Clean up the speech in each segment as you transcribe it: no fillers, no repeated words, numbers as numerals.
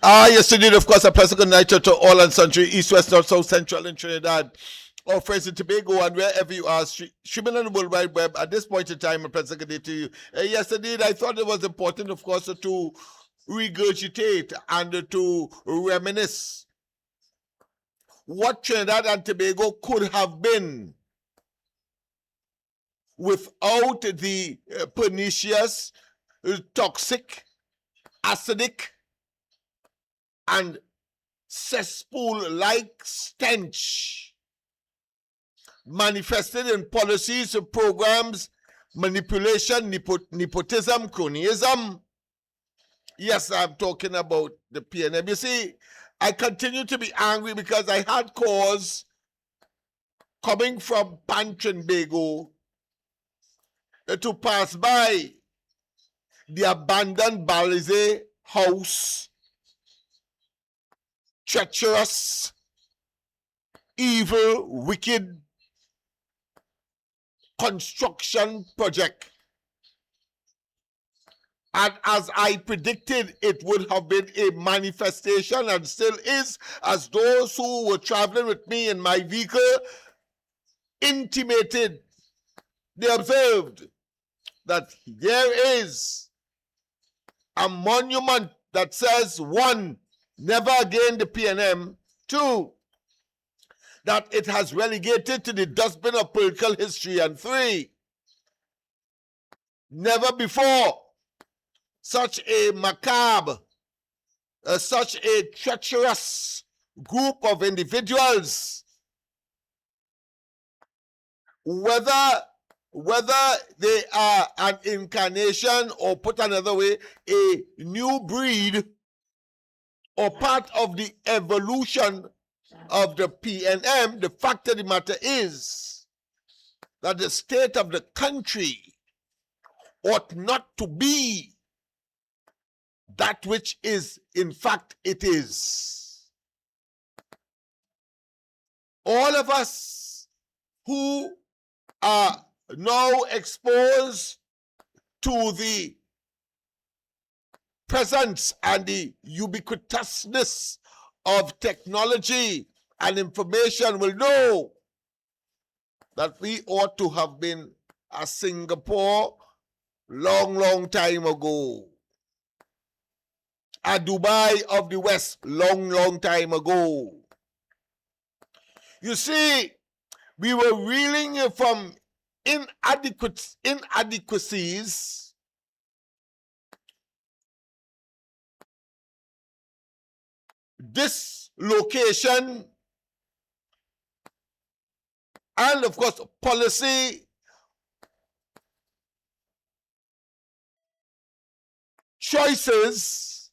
Yes, indeed, of course, a pleasant good night to all and sundry, east, west, north, south, central, and Trinidad, or friends in Tobago, and wherever you are, streaming on the World Wide Web. At this point in time, a pleasant good day to you. Yes, indeed, I thought it was important, of course, to regurgitate and to reminisce what Trinidad and Tobago could have been without the pernicious, toxic, acidic, and cesspool-like stench manifested in policies, programs, manipulation, nepotism, cronyism. Yes, I'm talking about the PNM. You see, I continue to be angry because I had cause coming from Trinbago to pass by the abandoned Balize house, treacherous, evil, wicked construction project. And as I predicted, it would have been a manifestation, and still is, as those who were traveling with me in my vehicle intimated, they observed that there is a monument that says, one, never again the PNM, two, that it has relegated to the dustbin of political history, and three, never before such a macabre, such a treacherous group of individuals, whether they are an incarnation, or put another way, a new breed, or part of the evolution of the PNM, the fact of the matter is that the state of the country ought not to be that which is, in fact, it is. All of us who are now exposed to the presence and the ubiquitousness of technology and information will know that we ought to have been a Singapore long time ago, a Dubai of the West long time ago. You see, we were reeling from inadequacies, dislocation, and of course policy choices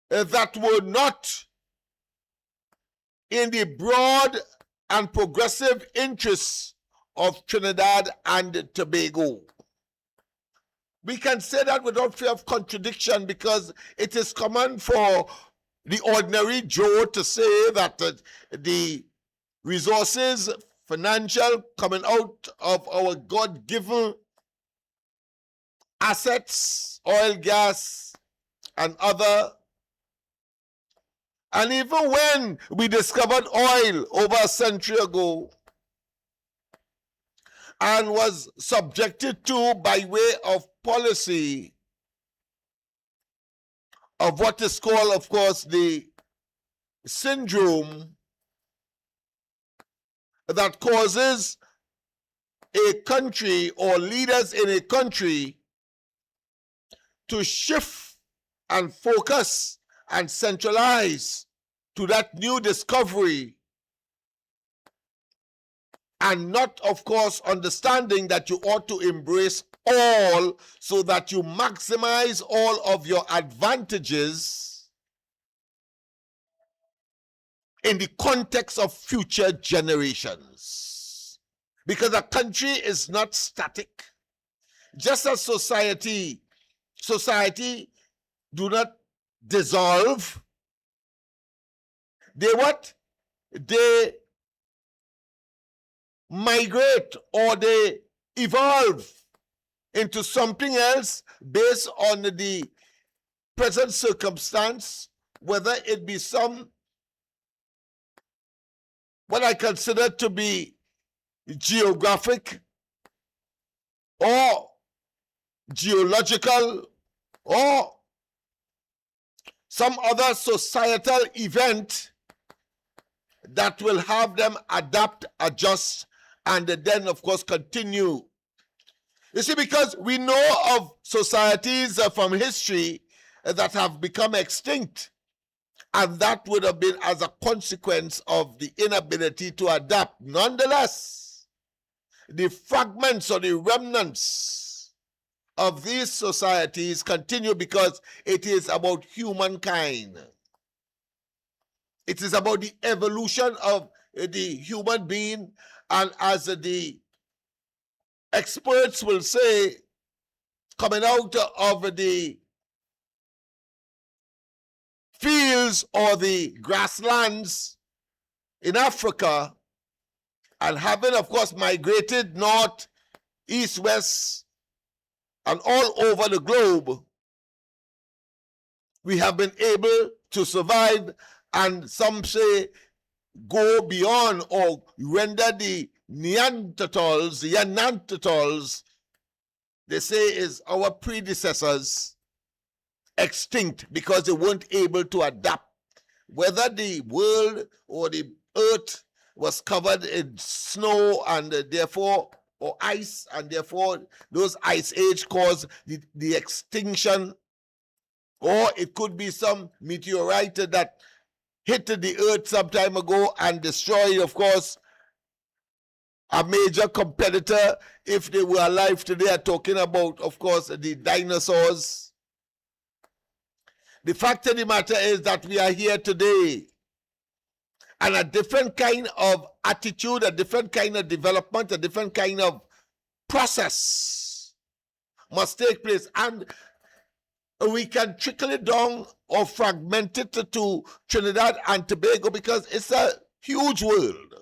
that were not in the broad and progressive interests of Trinidad and Tobago. We can say that without fear of contradiction, because it is common for the ordinary Joe to say that the resources, financial, coming out of our God-given assets, oil, gas, and other. And even when we discovered oil over a century ago and was subjected to, by way of policy, of what is called, of course, the syndrome that causes a country or leaders in a country to shift and focus and centralize to that new discovery, and not, of course, understanding that you ought to embrace all so that you maximize all of your advantages in the context of future generations. Because a country is not static. Just as society do not dissolve. They what? They migrate, or they evolve into something else based on the present circumstance, whether it be some what I consider to be geographic or geological or some other societal event that will have them adapt, adjust, and then, of course, continue. You see, because we know of societies from history that have become extinct, and that would have been as a consequence of the inability to adapt. Nonetheless, the fragments or the remnants of these societies continue because it is about humankind. It is about the evolution of the human being, and as the experts will say, coming out of the fields or the grasslands in Africa, and having, of course, migrated north, east, west, and all over the globe, we have been able to survive, and some say go beyond or render the Neanderthals, they say is our predecessors, extinct because they weren't able to adapt. Whether the world or the earth was covered in snow and therefore, or ice, and therefore those ice age caused the extinction, or it could be some meteorite that hit the earth some time ago and destroyed, of course, a major competitor. If they were alive today, are talking about, of course, the dinosaurs. The fact of the matter is that we are here today, and a different kind of attitude, a different kind of development, a different kind of process must take place. And we can trickle it down or fragment it to Trinidad and Tobago because it's a huge world.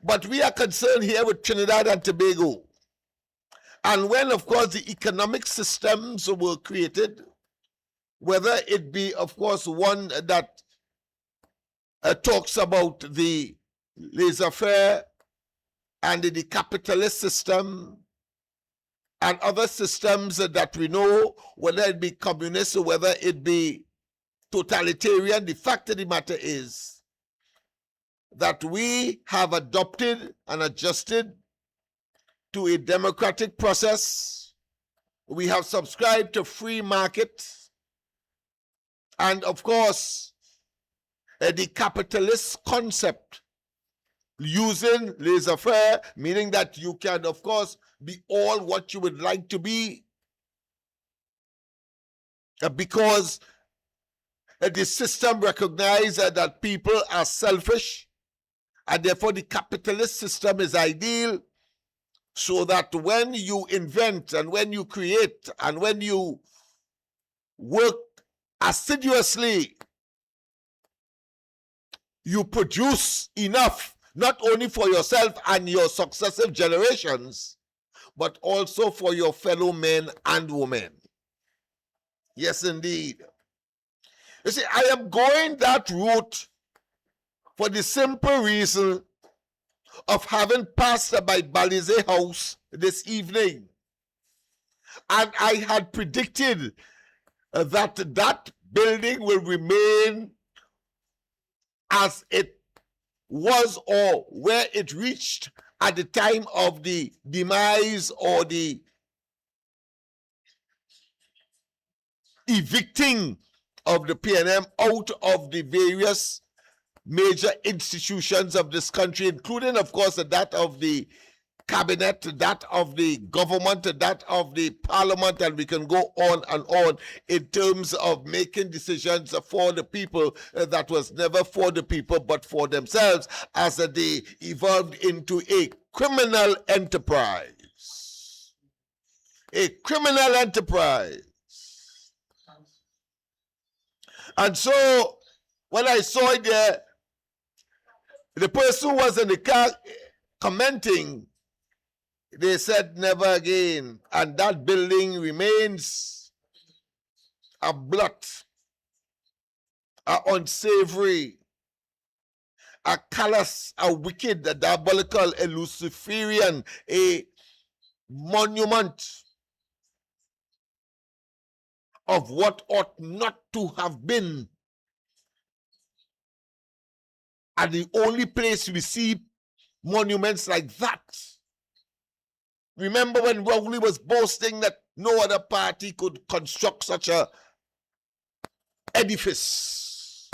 But we are concerned here with Trinidad and Tobago. And when, of course, the economic systems were created, whether it be, of course, one that talks about the laissez-faire and the capitalist system and other systems that we know, whether it be communist or whether it be totalitarian, the fact of the matter is that we have adopted and adjusted to a democratic process. We have subscribed to free market. And of course, the capitalist concept using laissez-faire, meaning that you can, of course, be all what you would like to be, because the system recognizes that people are selfish, and therefore the capitalist system is ideal, so that when you invent and when you create and when you work assiduously, you produce enough, not only for yourself and your successive generations, but also for your fellow men and women. Yes, indeed. You see, I am going that route for the simple reason of having passed by Balize House this evening. And I had predicted that building will remain as it was or where it reached at the time of the demise or the evicting of the PNM out of the various major institutions of this country, including, of course, that of the cabinet, that of the government, that of the parliament, and we can go on in terms of making decisions for the people that was never for the people but for themselves, as they evolved into a criminal enterprise. A criminal enterprise. And so when I saw it there, the person who was in the car commenting, they said never again, and that building remains a blot, a unsavory, a callous, a wicked, a diabolical, a Luciferian, a monument of what ought not to have been. And the only place we see monuments like that. Remember when Rowley was boasting that no other party could construct such a edifice.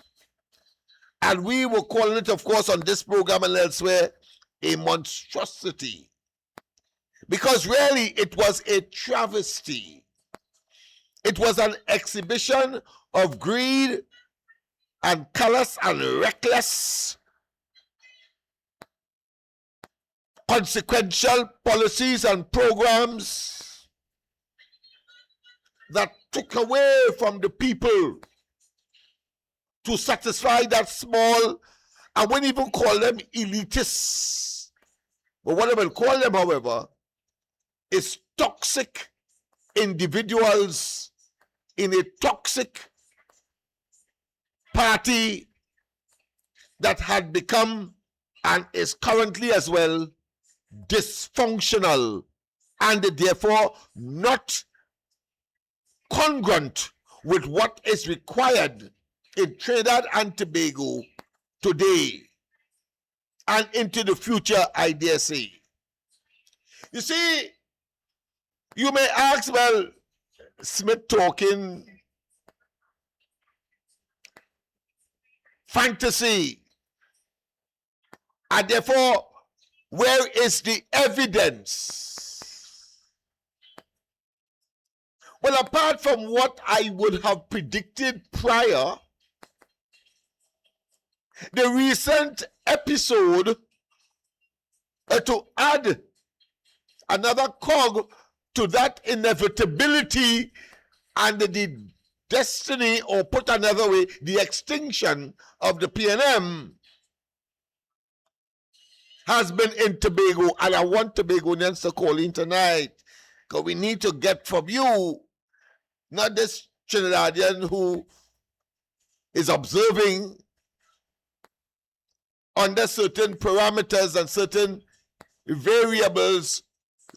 And we were calling it, of course, on this program and elsewhere, a monstrosity. Because really, it was a travesty. It was an exhibition of greed and callous and reckless consequential policies and programs that took away from the people to satisfy that small, I wouldn't even call them elitists. But what I will call them, however, is toxic individuals in a toxic party that had become and is currently as well dysfunctional and therefore not congruent with what is required in Trinidad and Tobago today and into the future, I dare say. You see, you may ask, well, Smith talking fantasy, and therefore, where is the evidence? Well, apart from what I would have predicted prior, the recent episode to add another cog to that inevitability and the destiny, or put another way, the extinction of the PNM has been in Tobago, and I want Tobagonians to call in tonight, because we need to get from you, not this Trinidadian who is observing under certain parameters and certain variables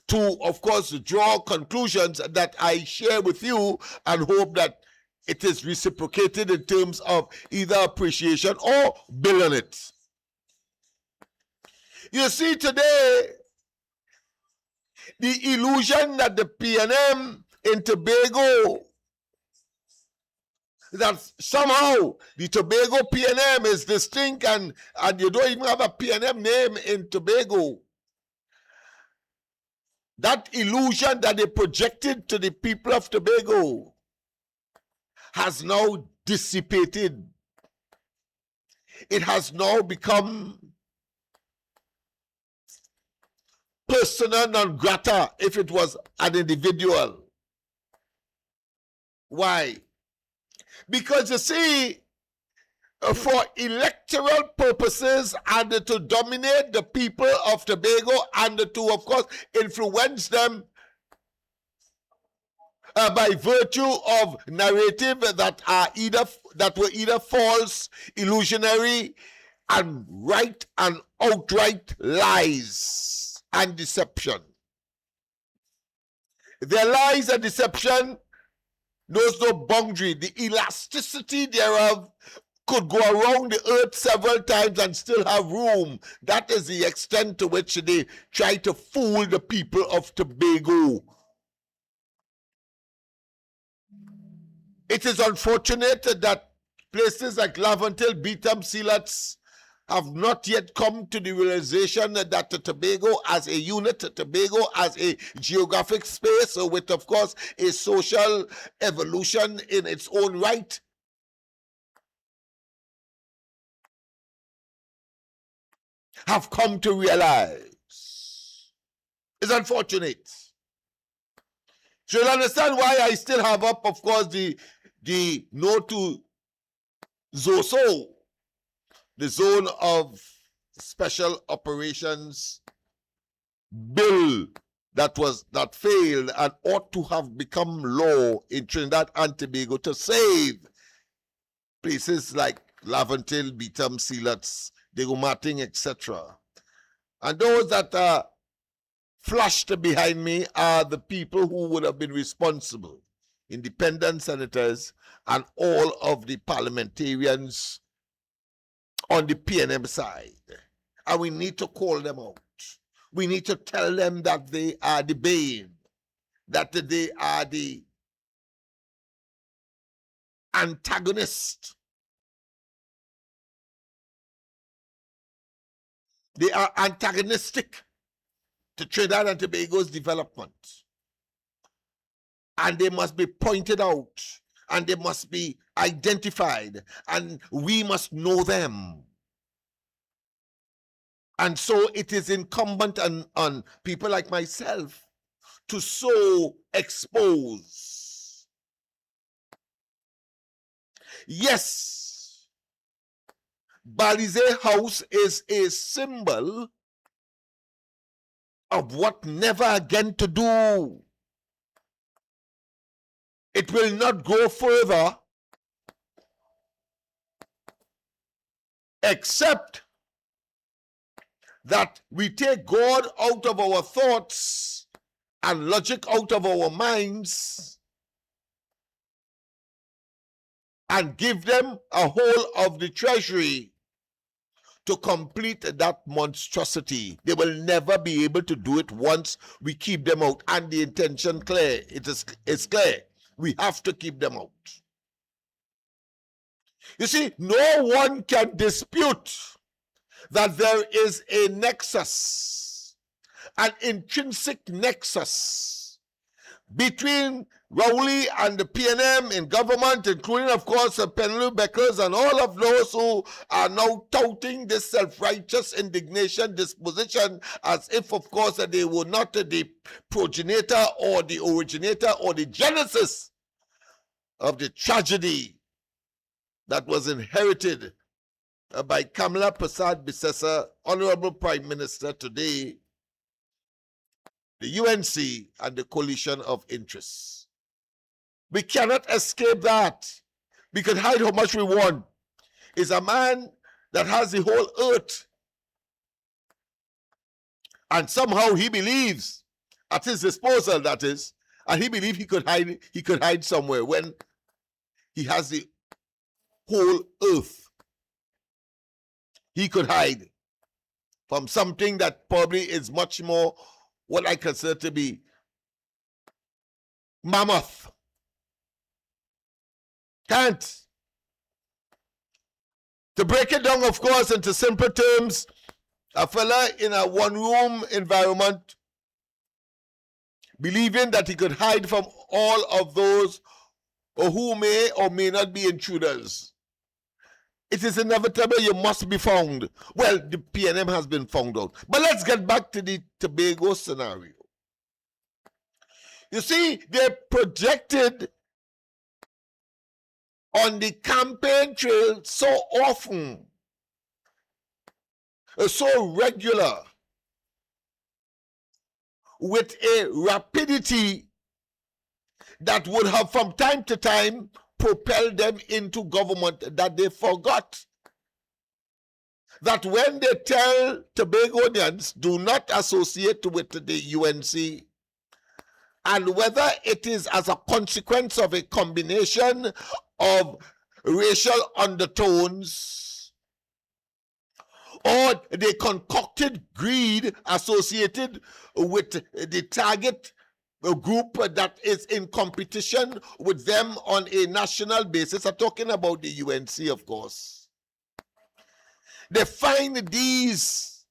to, of course, draw conclusions that I share with you and hope that it is reciprocated in terms of either appreciation or bill on it. You see, today, the illusion that the PNM in Tobago, that somehow the Tobago PNM is distinct and you don't even have a PNM name in Tobago. That illusion that they projected to the people of Tobago has now dissipated. It has now become persona non grata if it was an individual. Why? Because you see, for electoral purposes and to dominate the people of Tobago and to, of course, influence them by virtue of narrative that were either false, illusionary, and right and outright lies and deception. Their lies and deception knows no boundary. The elasticity thereof could go around the earth several times and still have room. That is the extent to which they try to fool the people of Tobago. It is unfortunate that places like Laventille, Beetham, Sealats have not yet come to the realization that Tobago as a unit, Tobago as a geographic space, with, of course, a social evolution in its own right, have come to realize. It's unfortunate. So you'll understand why I still have up, of course, the no to ZOSO, the Zone of Special Operations Bill that failed and ought to have become law in Trinidad and Tobago to save places like Laventille, Beetham, Sealots, Degomating, etc. And those that flashed behind me are the people who would have been responsible: independent senators and all of the parliamentarians on the PNM side. And we need to call them out. We need to tell them that they are the bane, that they are the antagonist. They are antagonistic to Trinidad and Tobago's development. And they must be pointed out, and they must be identified, and we must know them. And so it is incumbent on people like myself to so expose. Yes, Balize House is a symbol of what never again to do. It will not go further except that we take God out of our thoughts and logic out of our minds and give them a whole of the treasury to complete that monstrosity. They will never be able to do it once we keep them out. And the intention clear. It's clear. We have to keep them out. You see, no one can dispute that there is a nexus, an intrinsic nexus between Rowley and the PNM in government, including, of course, Penelope Beckers and all of those who are now touting this self-righteous indignation disposition as if, of course, that they were not the progenitor or the originator or the genesis of the tragedy that was inherited by Kamala Prasad Bissessa, Honorable Prime Minister today, the UNC and the coalition of interests. We cannot escape that. We can hide how much we want. Is a man that has the whole earth. And somehow he believes, at his disposal that is, and he believes he could hide somewhere when he has the whole earth. He could hide from something that probably is much more what I consider to be mammoth. Can't. To break it down, of course, into simple terms, a fella in a one-room environment believing that he could hide from all of those who may or may not be intruders. It is inevitable you must be found. Well, the PNM has been found out. But let's get back to the Tobago scenario. You see, they projected on the campaign trail so often, so regular, with a rapidity that would have from time to time propelled them into government, that they forgot that when they tell Tobagonians do not associate with the UNC, and whether it is as a consequence of a combination of racial undertones or they concocted greed associated with the target group that is in competition with them on a national basis. I'm talking about the UNC, of course. They find these,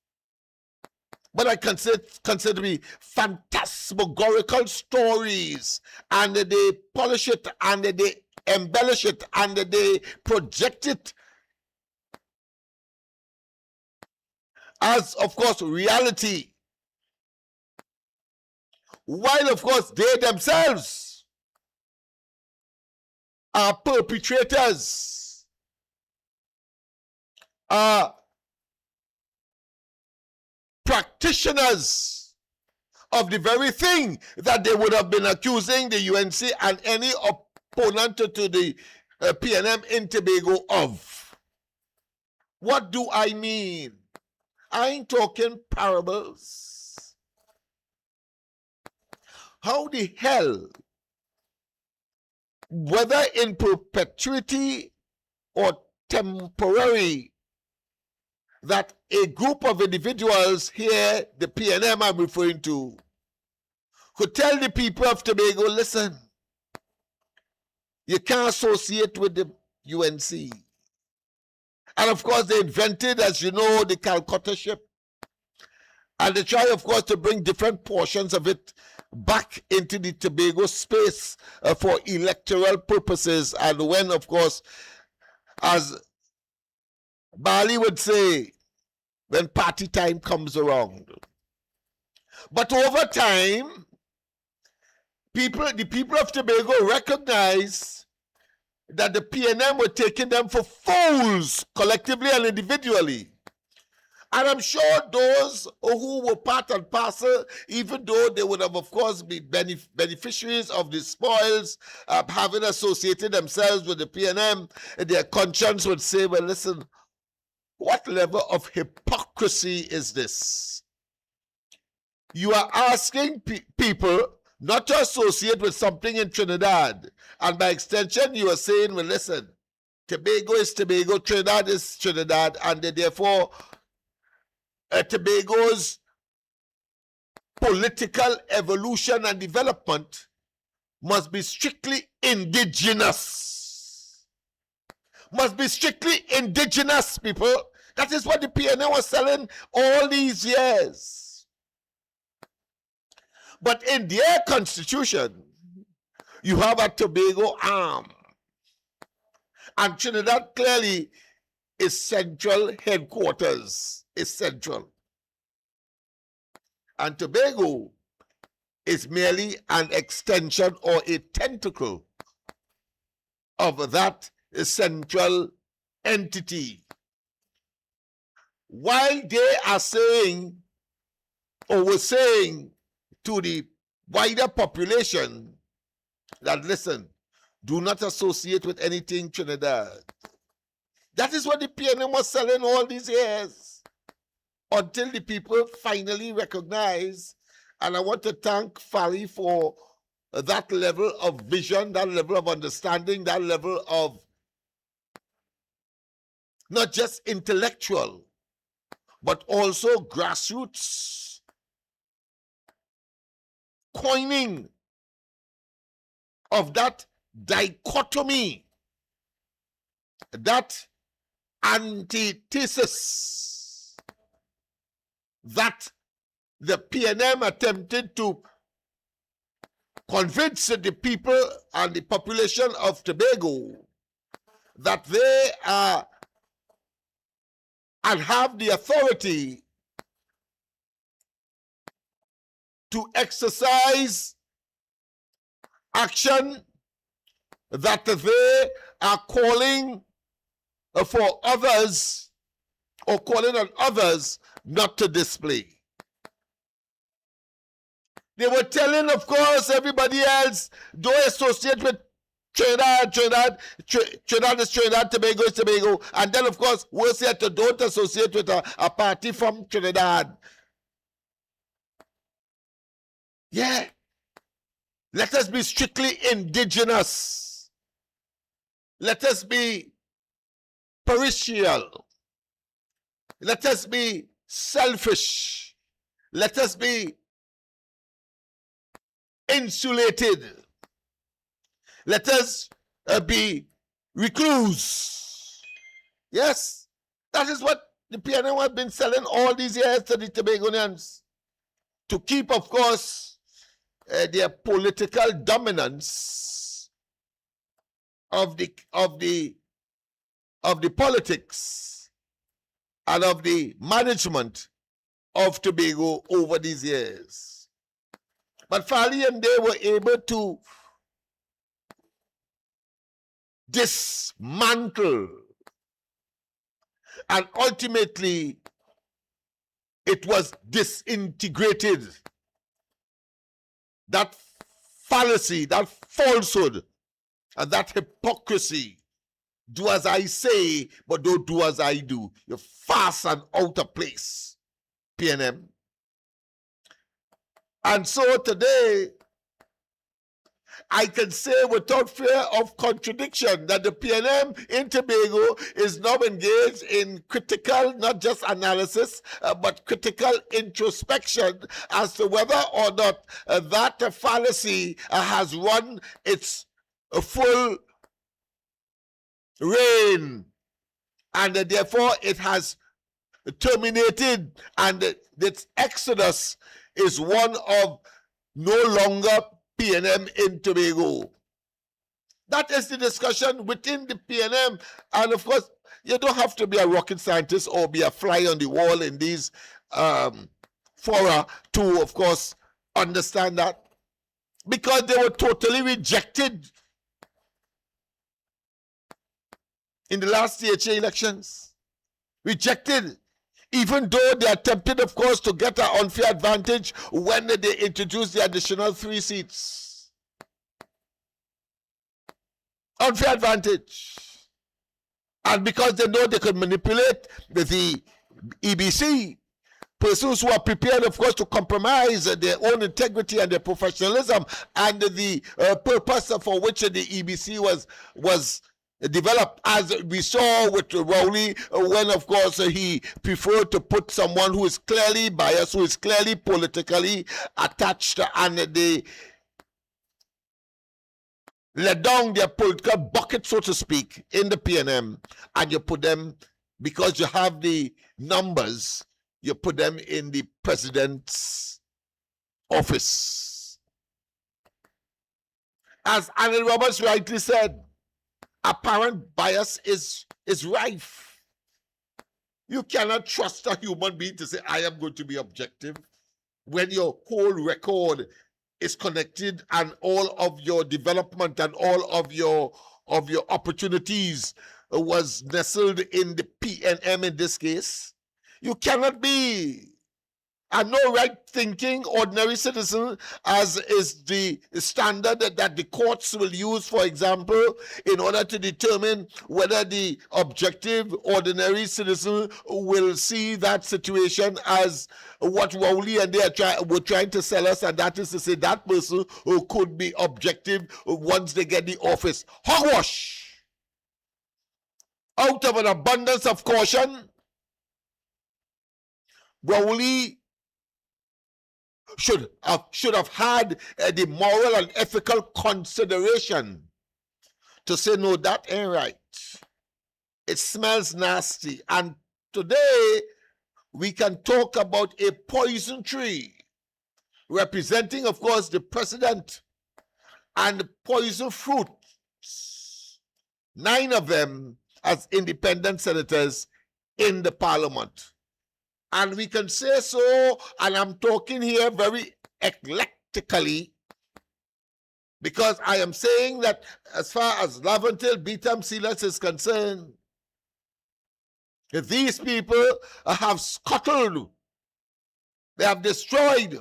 what I consider to be phantasmagorical stories, and they polish it, and they embellish it, and they project it as, of course, reality. While, of course, they themselves are perpetrators, are practitioners of the very thing that they would have been accusing the UNC and any opponent to the PNM in Tobago of. What do I mean? I ain't talking parables. How the hell, whether in perpetuity or temporary, that a group of individuals here, the PNM I'm referring to, could tell the people of Tobago, listen, you can't associate with the UNC. And of course, they invented, as you know, the Calcutta ship. And they try, of course, to bring different portions of it back into the Tobago space for electoral purposes. And when, of course, as Bali would say, when party time comes around. But over time, the people of Tobago recognize that the PNM were taking them for fools, collectively and individually. And I'm sure those who were part and parcel, even though they would have, of course, been beneficiaries of the spoils, having associated themselves with the PNM, their conscience would say, well, listen, what level of hypocrisy is this? You are asking people not to associate with something in Trinidad. And by extension, you are saying, well, listen, Tobago is Tobago, Trinidad is Trinidad, and therefore Tobago's political evolution and development must be strictly indigenous. Must be strictly indigenous, people. That is what the PNM was selling all these years. But in their constitution, you have a Tobago arm. And Trinidad clearly is central headquarters, is central. And Tobago is merely an extension or a tentacle of that central entity. While they are saying, or were saying to the wider population that, listen, do not associate with anything Trinidad. That is what the PNM was selling all these years, until the people finally recognize. And I want to thank Fari for that level of vision, that level of understanding, that level of not just intellectual, but also grassroots coining of that dichotomy, that antithesis that the PNM attempted to convince the people and the population of Tobago that they are and have the authority to exercise action that they are calling for others, or calling on others not to display. They were telling, of course, everybody else, don't associate with Trinidad is Trinidad, Tobago is Tobago. And then, of course, worse yet, don't associate with a party from Trinidad. Yeah. Let us be strictly indigenous. Let us be parochial. Let us be selfish. Let us be insulated. Let us be recluse. Yes, that is what the PNM has been selling all these years to the Tobagonians, to keep, of course, their political dominance of the politics and of the management of Tobago over these years. But Fali and they were able to dismantle, and ultimately it was disintegrated that fallacy, that falsehood, and that hypocrisy. Do as I say, but don't do as I do. You're fast and out of place, PNM. And so today, I can say without fear of contradiction that the PNM in Tobago is now engaged in critical, not just analysis, but critical introspection as to whether or not that fallacy has run its full reign, and therefore it has terminated, and its exodus is one of no longer PNM in Tobago. That is the discussion within the PNM. And of course, you don't have to be a rocket scientist or be a fly on the wall in these fora to, of course, understand that. Because they were totally rejected in the last CHA elections. Rejected. Even though they attempted, of course, to get an unfair advantage when they introduced the additional 3 seats. Unfair advantage. And because they know they could manipulate the EBC, persons who are prepared, of course, to compromise their own integrity and their professionalism and the purpose for which the EBC was developed, as we saw with Rowley, when of course he preferred to put someone who is clearly biased, who is clearly politically attached, and they let down their political bucket, so to speak, in the PNM, and you put them, because you have the numbers, you put them in the president's office. As Anil Roberts rightly said, apparent bias is rife. You cannot trust a human being to say, I am going to be objective, when your whole record is connected and all of your development and all of your opportunities was nestled in the PNM in this case. You cannot be. And no right-thinking ordinary citizen, as is the standard that the courts will use, for example, in order to determine whether the objective ordinary citizen will see that situation as what Rowley and they were trying to sell us, and that is to say that person who could be objective once they get the office. Hogwash! Out of an abundance of caution, Rowley should have had the moral and ethical consideration to say, no, that ain't right. It smells nasty. And today, we can talk about a poison tree representing, of course, the president and poison fruits. 9 of them as independent senators in the parliament. And we can say so, and I'm talking here very eclectically, because I am saying that as far as Laventille, Beetham, Sealers is concerned, these people have scuttled, they have destroyed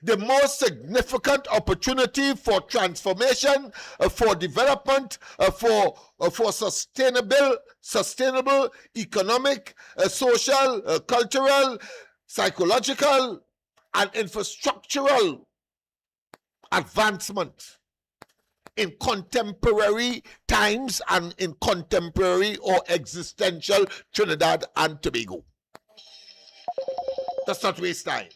the most significant opportunity for transformation, for development, for sustainable economic, social, cultural, psychological, and infrastructural advancement in contemporary times and in contemporary or existential Trinidad and Tobago. Let's not waste time.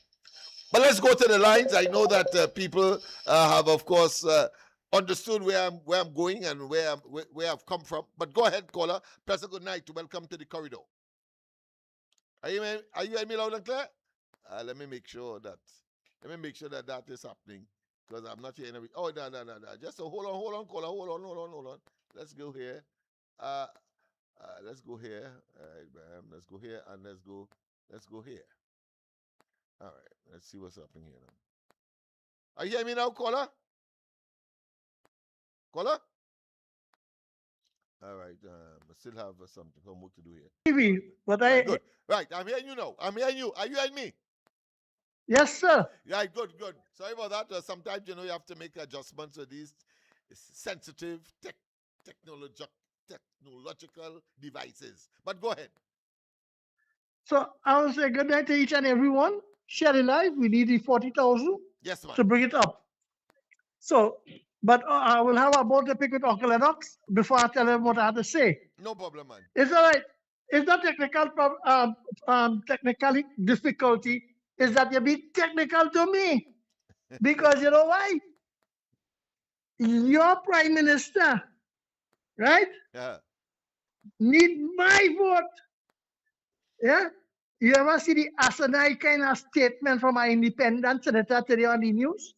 But let's go to the lines. I know that people have, of course, understood where I'm going and where I've come from. But go ahead, caller. Press a good night to welcome to the corridor. Are you hearing me loud and clear? Let me make sure that that is happening, because I'm not hearing every. Oh, no. Just hold on, caller. Hold on. Let's go here. Let's go here. Let's go here and let's go here. All right, let's see what's happening here now. Are you hearing me now, caller? Caller? All right, I still have some homework to do here. TV, but Right, good. Right, I'm hearing you now. I'm hearing you. Are you hearing me? Yes, sir. Right, good, good. Sorry about that. Sometimes, you have to make adjustments with these sensitive technological devices. But go ahead. So I will say good night to each and everyone. Share the life. We need the 40,000 Yes, man. to bring it up. So, but I will have a bold to pick with Uncle Lennox before I tell him what I have to say. No problem, man. It's all right. It's not technically difficulty. Is that you be technical to me because you know why? Your prime minister, right, Yeah. need my vote. Yeah. You ever see the asinine kind of statement from an independent senator today on the news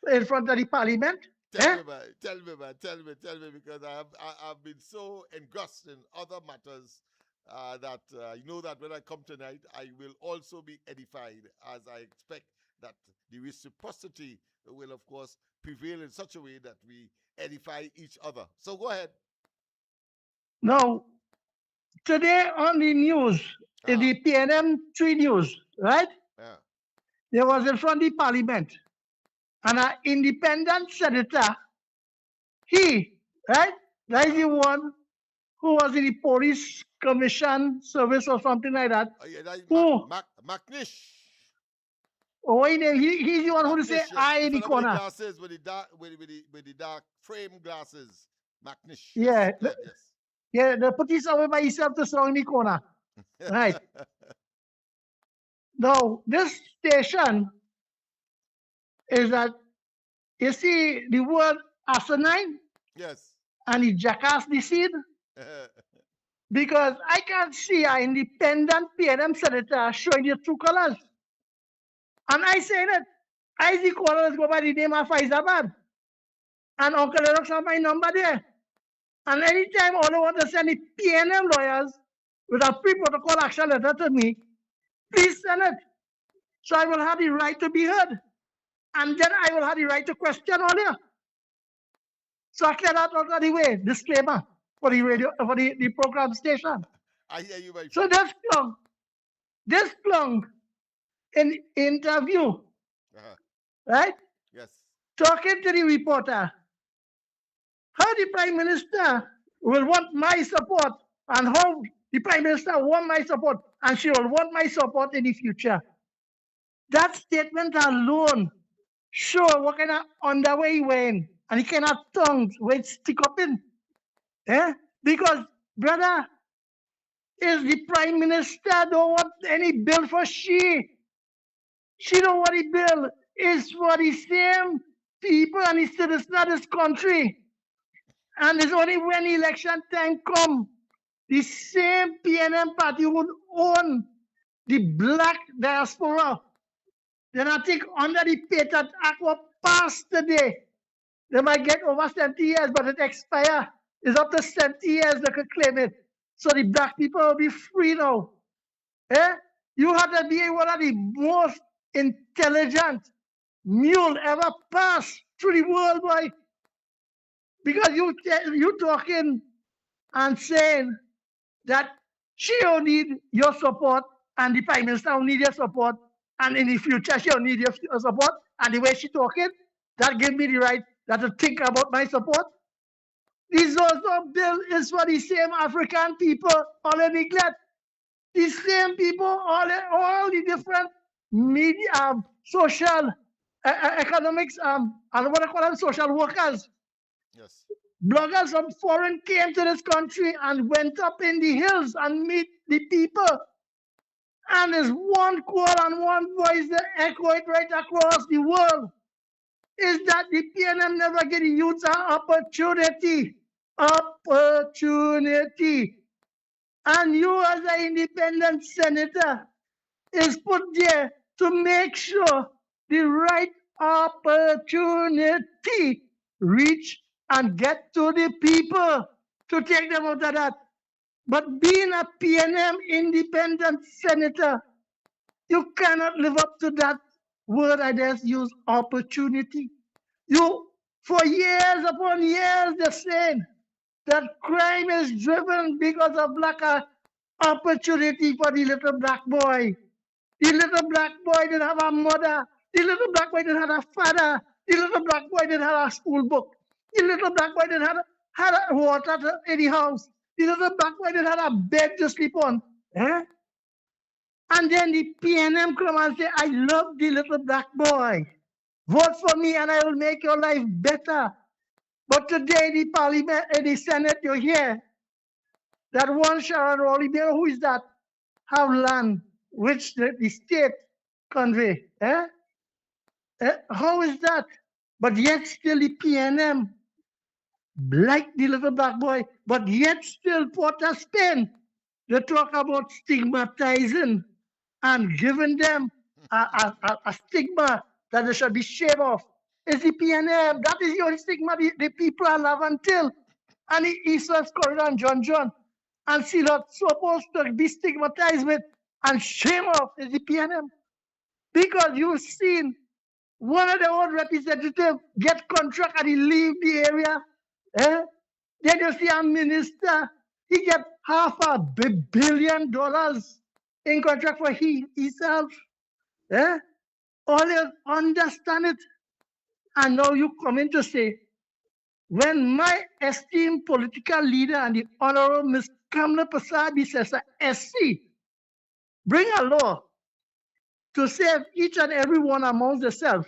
in front of the parliament? Tell Eh? me, man. Tell me, man. Tell me, because I've been so engrossed in other matters that you know that when I come tonight, I will also be edified, as I expect that the reciprocity will, of course, prevail in such a way that we edify each other. So go ahead. Now, today on the news, in Ah, the PNM 3 news, right? yeah. There was in front of the parliament, and an independent senator, he, right? That is the one who was in the police commission service or something like that. Oh, yeah, that is Who, Macnish. he's the one who say Macnish, yes. I The in the fellow with the corner. glasses, with the dark, with the dark frame glasses. Macnish, yes. Yeah, Go ahead, yes. yeah, the put this away by himself to surround the corner. Right. Now, this station is that, you see the word asinine Yes. and the jackass the seed? Because I can't see an independent PNM senator showing the true colors. And I say that I see colors go by the name of Faizabad. And Uncle Lennox have my number there. And anytime all I want to send the PNM lawyers with a pre-protocol action letter to me, please send it. So I will have the right to be heard. And then I will have the right to question all you. So I clear that out of the way. Disclaimer for the Yes, man. radio, for the program station. I hear you, my So friend. this clung in interview, Uh-huh. right? Yes. Talking to the reporter, how the prime minister will want my support and how the prime minister want my support and she will want my support in the future. That statement alone show what kind of underwear he wearing and the kind of tongues where it stick up in. Eh? Because, brother, is the prime minister don't want any bill for she. She don't want the bill. It's for the same people and the citizens of this country. And it's only when election time come, the same PNM party would own the black diaspora. Then I think under the Patriot Act was passed today. They might get over 70 years, but it expire. It's up to 70 years they could claim it. So the black people will be free now. Eh? You have to be one of the most intelligent mule ever pass through the world, boy. Because you talking and saying that she don't need your support and the prime minister don't need your support and in the future she don't need your support and the way she talking, that give me the right that to think about my support. This also bill is for the same African people all in neglect. The same people, all the different media, social, economics, and what I call them, social workers. Yes. Bloggers from foreign came to this country and went up in the hills and meet the people. And there's one call and one voice that echo it right across the world. Is that the PNM never get the youth an opportunity. Opportunity. And you as an independent senator is put there to make sure the right opportunity reach and get to the people to take them out of that. But being a PNM independent senator, you cannot live up to that word I just used, opportunity. You, for years upon years, they're saying that crime is driven because of lack of opportunity for the little black boy. The little black boy didn't have a mother. The little black boy didn't have a father. The little black boy didn't have a school book. The little black boy didn't have a water in the house. The little black boy didn't have a bed to sleep on. Eh? And then the PNM come and say, I love the little black boy. Vote for me and I will make your life better. But today the parliament and the Senate, you hear that one Sharon Rowley, who is that? Have land which the state convey. Eh? How is that? But yet still the PNM, like the little black boy, but yet still Port of Spain, they talk about stigmatizing and giving them a stigma that they should be shaved off. It's the PNM. That is the only stigma the people have until. And the Eastern Corridor and John and see that supposed to be stigmatized with and shame off is the PNM. Because you've seen one of the old representatives get contract and he leave the area. Eh? Then you see a minister, he get $500 million in contract for himself. Eh? All you understand it. And now you come in to say, when my esteemed political leader and the Honorable Ms. Kamla Prasad says, SC, bring a law to save each and every one amongst themselves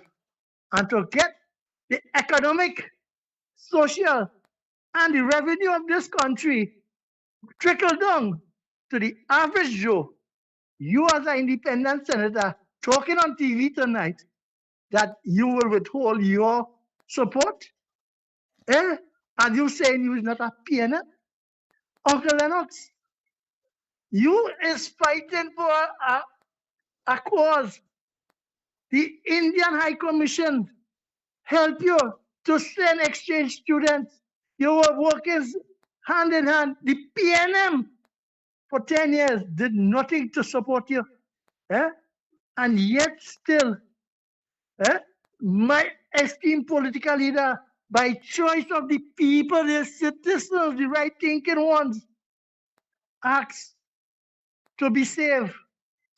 and to get the economic, social, and the revenue of this country trickle down to the average Joe. You as an independent senator talking on TV tonight that you will withhold your support? Eh? And you saying you is not a PNM? Uncle Lennox, you is fighting for a cause. The Indian High Commission help you to send exchange students. You were working hand in hand. The PNM for 10 years did nothing to support you. Eh? And yet still, my esteemed political leader, by choice of the people, the citizens, the right thinking ones, asked to be saved.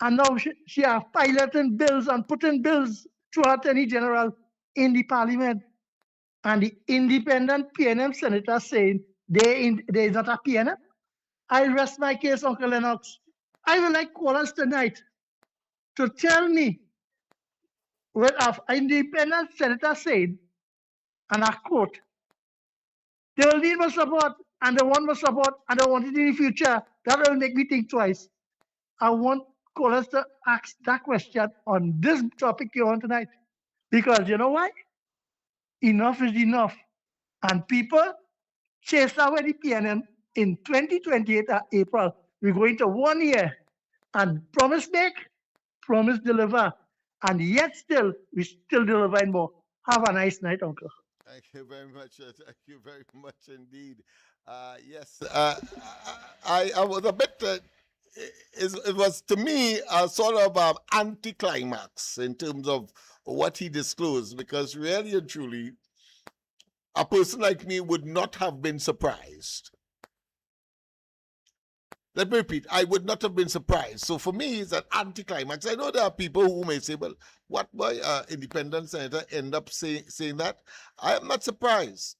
And now she are piloting bills and putting bills to Attorney General in the Parliament. And the independent PNM senator saying there is not a PNM. I rest my case, Uncle Lennox. I would like callers tonight to tell me what an independent senator said, and I quote, they will need my support, and they want my support, and they want it in the future. That will make me think twice. I want callers to ask that question on this topic you're on tonight. Because you know why? Enough is enough. And people chase away the PNM in 2028 April. We're going to 1 year and promise make, promise deliver. And yet still, we're still delivering more. Have a nice night, Uncle. Thank you very much. Thank you very much indeed. Yes, I was a bit. It was to me a sort of anticlimax in terms of what he disclosed, because really and truly, a person like me would not have been surprised. Let me repeat, I would not have been surprised. So for me, it's an anticlimax. I know there are people who may say, well, what boy, independent senator end up saying that? I am not surprised.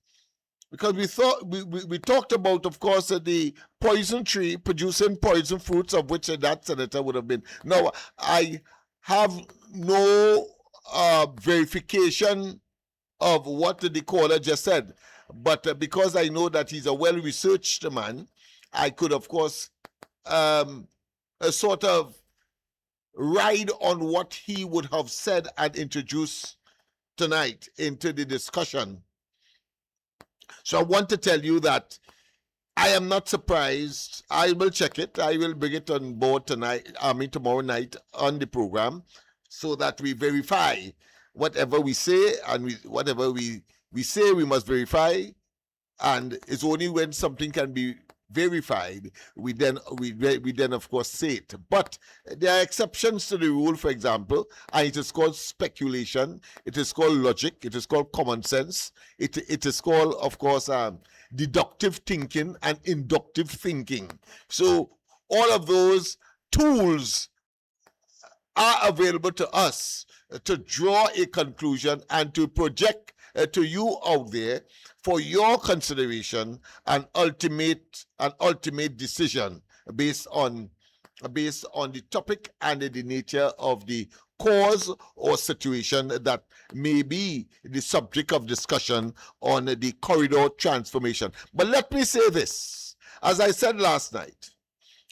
Because we talked about, of course, the poison tree producing poison fruits, of which that senator would have been. Now, I have no verification of what the caller just said, but because I know that he's a well-researched man, I could, of course, sort of ride on what he would have said and introduce tonight into the discussion. So I want to tell you that I am not surprised. I will check it. I will bring it on board tonight, tomorrow night on the program, so that we verify whatever we say, and whatever we say we must verify. And it's only when something can be verified we then of course say it. But there are exceptions to the rule, for example, and it is called speculation, it is called logic, it is called common sense, it is called, of course, deductive thinking and inductive thinking. So all of those tools are available to us to draw a conclusion and to project to you out there for your consideration and ultimate decision based on the topic and the nature of the cause or situation that may be the subject of discussion on the corridor transformation. But let me say this, as I said last night,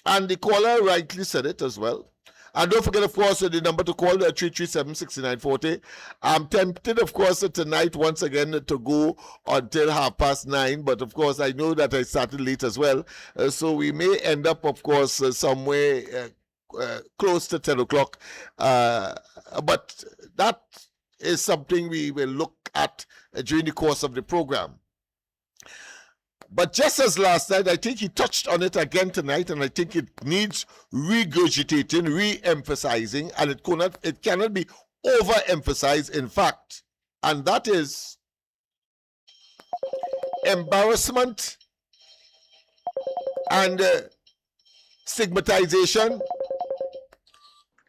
and the caller rightly said it as well. And don't forget, of course, the number to call, 337-6940. I'm tempted, of course, tonight once again to go until 9:30. But, of course, I know that I started late as well. So we may end up, of course, somewhere close to 10 o'clock. But that is something we will look at during the course of the program. But just as last night, I think he touched on it again tonight, and I think it needs regurgitating, re-emphasizing, and it cannot be overemphasized, in fact. And that is embarrassment and stigmatization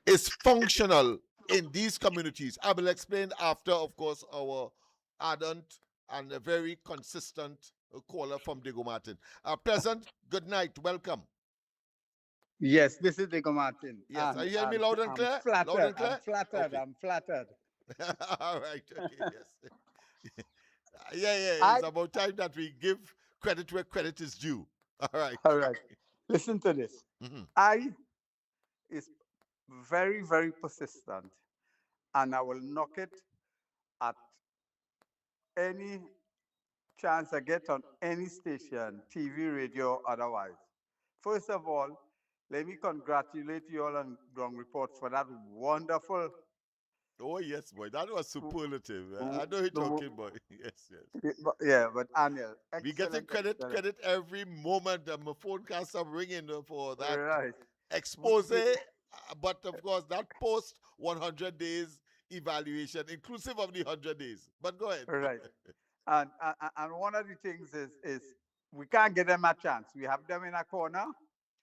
is functional in these communities. I will explain after, of course, our ardent and a very consistent caller from Diego Martin. Pleasant, good night, welcome. Yes, this is Diego Martin. Yes, are you hearing me loud and clear? I'm flattered. Loud and clear? I'm flattered. Okay. I'm flattered. All right, okay, yes. Yeah, it's about time that we give credit where credit is due. All right. All right. Listen to this. I is very, very persistent, and I will knock it at any chance I get on any station, TV, radio, otherwise. First of all, let me congratulate you all on Ground Report for that wonderful. Oh, yes, boy. That was superlative. I know you're talking, boy. Yes. Yeah, but Anil, we getting credit every moment. My phone can't stop ringing for that expose. But of course, that post 100 days evaluation, inclusive of the 100 days. But go ahead. Right. And one of the things is we can't give them a chance. We have them in a corner.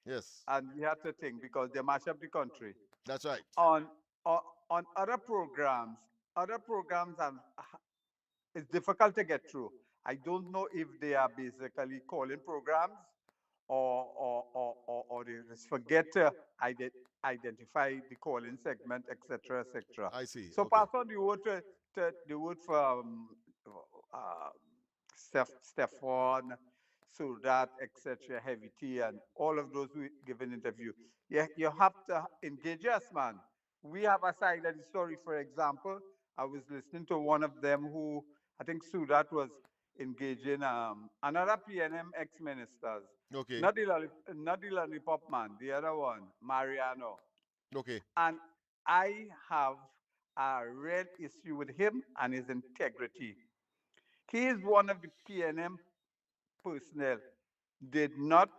Yes. And we have to think because they mash up the country. That's right. On other programs, it's difficult to get through. I don't know if they are basically calling programs or they just forget to identify the calling segment, etc., etc. I see. So okay. pass on the word to the word from Stefan, Sudat, etc., Heavy T, and all of those who give an interview. You have to engage us, man. We have a side of the story. For example, I was listening to one of them who, I think Sudat was engaging another PNM ex-ministers. Okay. Not the lollipop man, the other one, Mariano. Okay. And I have a real issue with him and his integrity. He is one of the PNM personnel did not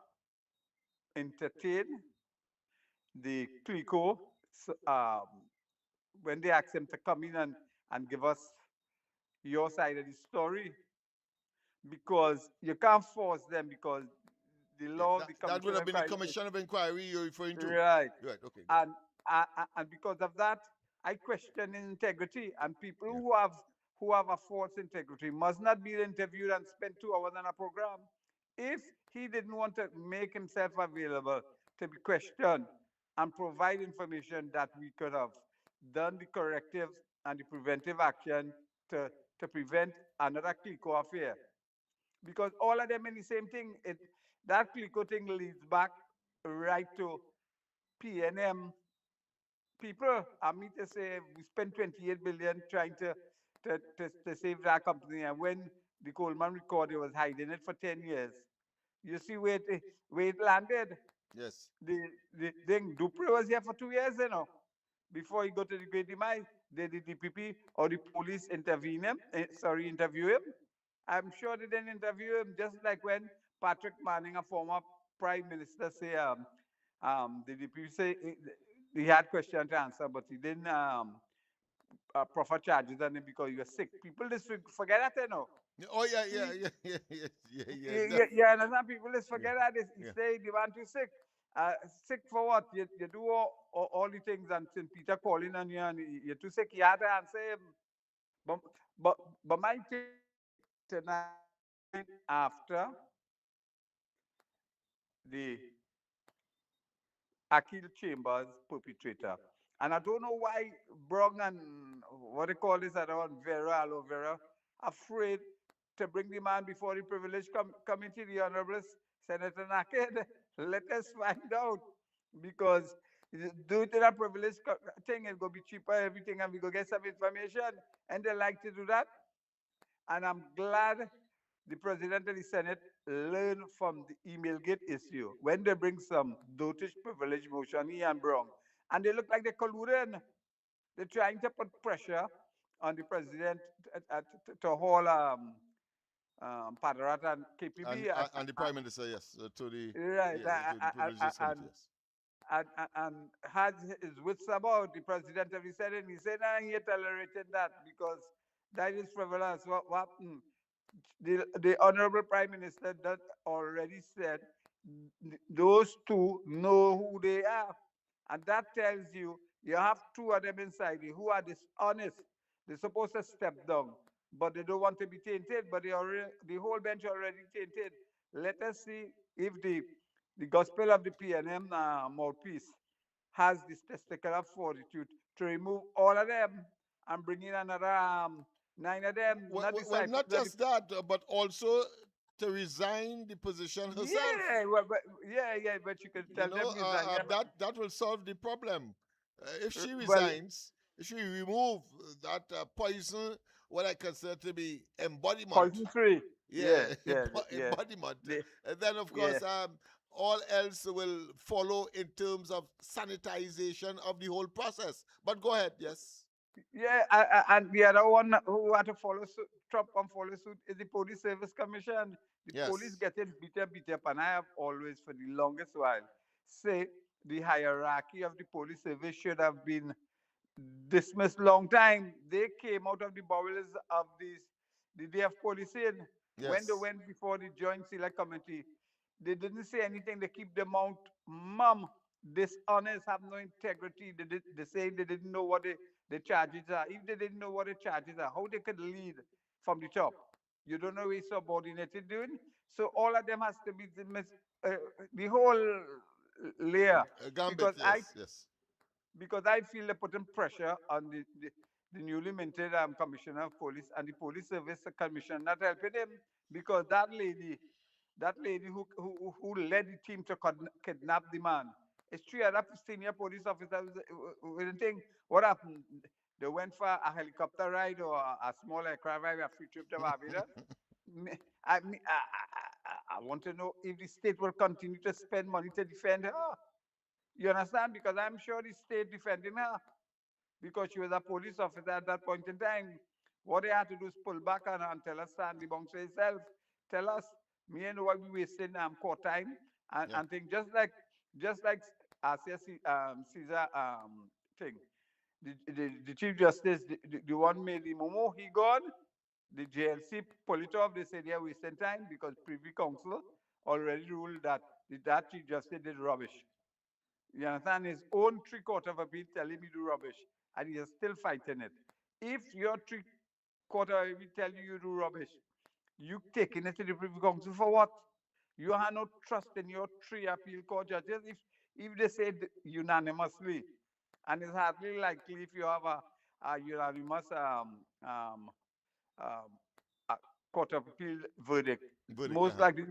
entertain the CLICO when they asked him to come in and give us your side of the story, because you can't force them because the law, that would have been the commission of inquiry you're referring to. Right. Right. Okay. And because of that, I question his integrity, and people who have a false integrity must not be interviewed and spend 2 hours on a program. If he didn't want to make himself available to be questioned and provide information that we could have done the corrective and the preventive action to prevent another CLICO affair. Because all of them in the same thing, that CLICO thing leads back right to PNM people. I mean to say we spent 28 billion trying to save that company, and when the Coleman recorded was hiding it for 10 years. You see where it landed? Yes. The thing, Dupre was here for 2 years, before he got to the great demise. Did the DPP or the police interview him? I'm sure they didn't interview him, just like when Patrick Manning, a former prime minister, say the DPP say he had question to answer, but he didn't proffer charges on him because he was sick. People just forget that, Oh yeah. You understand? People just forget that he say the man too sick. Sick for what? You do all the things and St. Peter calling on you and you're too sick, you had to answer him. But, but, but my thing tonight after the Akil Chambers perpetrator. And I don't know why Brong and what they call this other one, Vera, Aloe Vera, afraid to bring the man before the privileged committee, the Honorable Senator Naked. Let us find out. Because due to that privileged thing, it's going to be cheaper, everything, and we go get some information. And they like to do that. And I'm glad the President of the Senate learned from the email gate issue when they bring some dotage privilege motion here and Brown. And they look like they're colluding. They're trying to put pressure on the President to hold Padarat and KPB. And the Prime Minister, yes, to the Right. to the Privileges Committee, yes. And had his wits about the President of the Senate. He said, he tolerated that because that is frivolous. What happened? The Honorable Prime Minister that already said those two know who they are. And that tells you have two of them inside you who are dishonest. They're supposed to step down, but they don't want to be tainted, but the whole bench already tainted. Let us see if the gospel of the PNM mouthpiece has this testicular fortitude to remove all of them and bring in another 9 of them. Well, not just that, but also to resign the position herself. Yeah, but you can tell them resign. That will solve the problem. If she resigns, if she remove that poison, what I consider to be embodiment. Poison free. Embodiment. And then, of course, all else will follow in terms of sanitization of the whole process. But go ahead, yes. Yeah, and the other one who had to follow suit, Trump and follow suit is the Police Service Commission. The police getting beat up, and I have always, for the longest while, say the hierarchy of the police service should have been dismissed long time. They came out of the bowels of the day of policing when they went before the Joint Select Committee. They didn't say anything. They keep them out mum, dishonest, have no integrity. They say they didn't know what the charges are. If they didn't know what the charges are, how they could lead from the top? You don't know what subordinated doing. So all of them has to be the whole layer. Gambit, because I feel they're putting pressure on the newly minted commissioner of police and the police service commission not helping him, because that lady who led the team to kidnap the man. It's 3 other senior police officers. What happened? They went for a helicopter ride or a small aircraft ride, a free trip to Barbados. I want to know if the state will continue to spend money to defend her. You understand? Because I'm sure the state defending her because she was a police officer at that point in time. What they had to do is pull back and tell us, stand the bunks itself. Tell us, me and why we wasting court time and things just like Caesar thing. The Chief Justice, the one made the Momo, he gone. The JLC pull it off. They said they're wasting time because Privy Council already ruled that Chief Justice did rubbish. You understand? His own 3/4 of a bill telling me do rubbish, and he is still fighting it. If your 3/4 of a bill tell you do rubbish, you taking it to the Privy Council for what? You have no trust in your 3 appeal court judges. If they say unanimously, and it's hardly likely if you have a unanimous court of appeal verdict most likely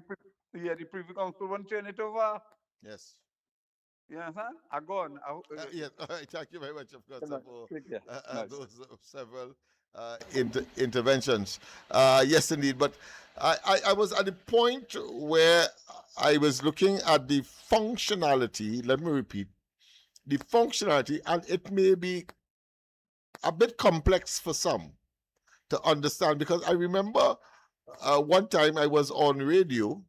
the Privy Council won't turn it over. Yes. You understand? I go on. Yes. All right. Thank you very much, of course, for those several interventions. Yes, indeed. But I was at the point where I was looking at the functionality. Let me repeat. The functionality, and it may be a bit complex for some to understand, because I remember one time I was on radio,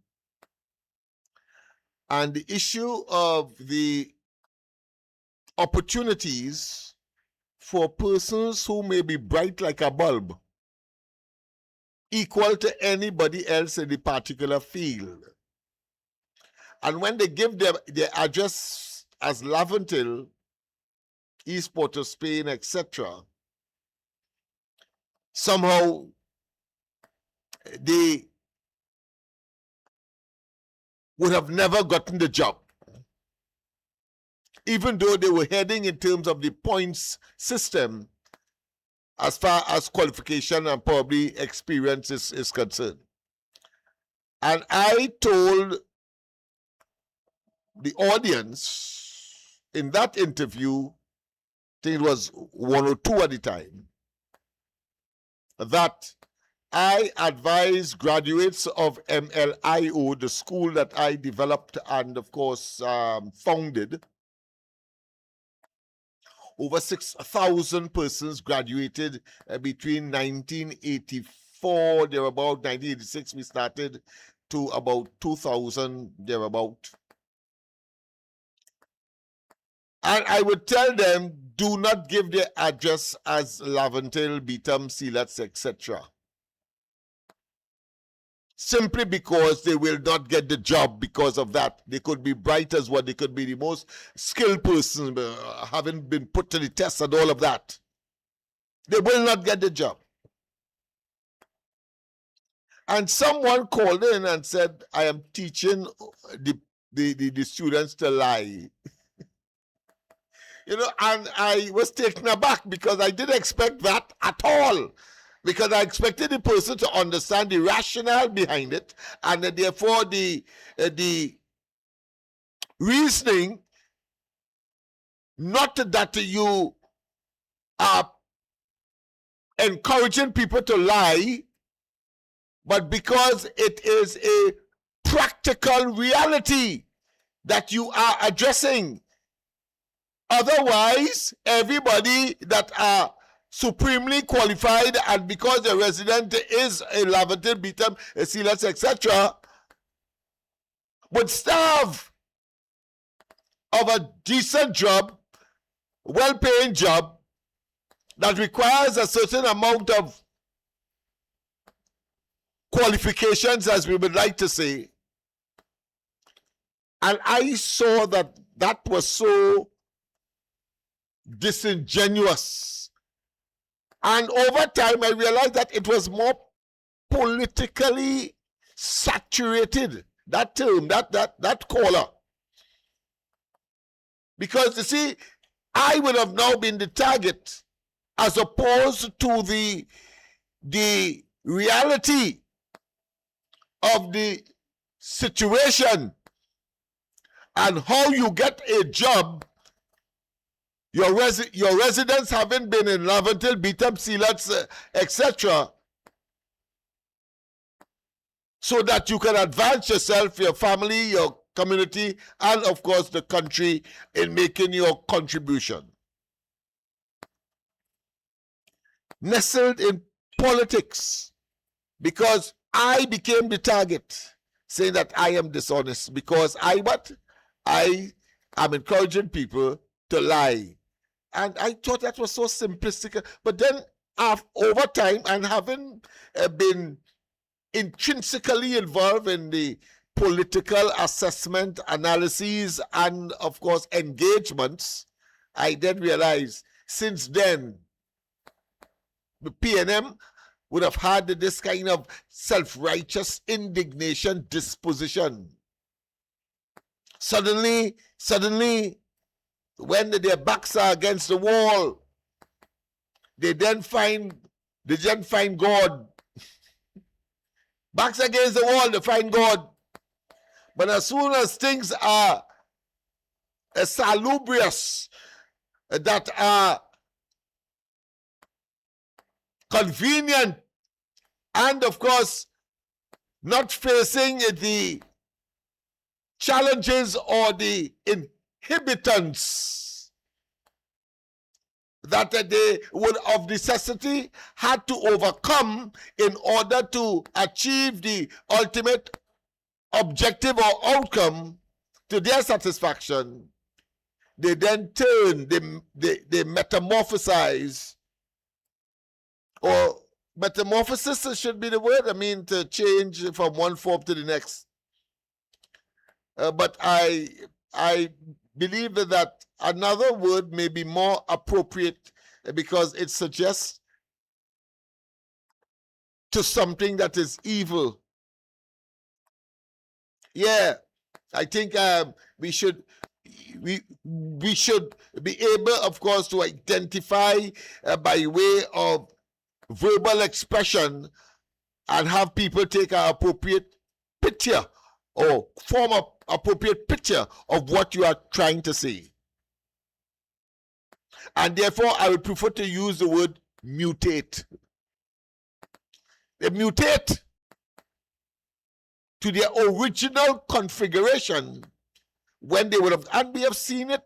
and the issue of the opportunities for persons who may be bright like a bulb, equal to anybody else in the particular field. And when they give their address as Laventille, East Port of Spain, etc., somehow they would have never gotten the job, even though they were heading in terms of the points system as far as qualification and probably experience is concerned. And I told the audience in that interview, I think it was 102 at the time, that I advise graduates of MLIO, the school that I developed and, of course, founded. Over 6,000 persons graduated between 1984, thereabout, 1986 we started, to about 2000, thereabout. And I would tell them, do not give their address as Laventille, Beetham, Sealats, etc. Simply because they will not get the job because of that. They could be bright as what, they could be the most skilled person, having been put to the test and all of that. They will not get the job. And someone called in and said, I am teaching the students to lie. You know, and I was taken aback because I didn't expect that at all. Because I expected the person to understand the rationale behind it, and therefore the reasoning, not that you are encouraging people to lie, but because it is a practical reality that you are addressing. Otherwise, everybody that are supremely qualified, and because the resident is a Laventille, Beetham, a Sealats, etc., would starve of a decent job, well-paying job that requires a certain amount of qualifications, as we would like to say. And I saw that that was so disingenuous. And over time, I realized that it was more politically saturated, that term, that caller. Because, you see, I would have now been the target as opposed to the reality of the situation and how you get a job. Your residents haven't been in Laventille, Beetham, Sealats, etc., so that you can advance yourself, your family, your community, and of course the country in making your contribution. Nestled in politics, because I became the target, saying that I am dishonest because I am encouraging people to lie. And I thought that was so simplistic. But then over time, and having been intrinsically involved in the political assessment, analyses, and of course engagements, I then realized since then the PNM would have had this kind of self-righteous indignation disposition. Suddenly, when their backs are against the wall, they then find God. Backs against the wall, they find God. But as soon as things are salubrious, that are convenient, and of course not facing the challenges or the inhibitants that they would of necessity had to overcome in order to achieve the ultimate objective or outcome to their satisfaction, they then turn, they metamorphosize, or metamorphosis should be the word, I mean to change from one form to the next. but I believe that another word may be more appropriate because it suggests to something that is evil. Yeah, I think we should be able, of course, to identify by way of verbal expression and have people take an appropriate picture or form an appropriate picture of what you are trying to say. And therefore, I would prefer to use the word mutate. They mutate to their original configuration when they would have, and we have seen it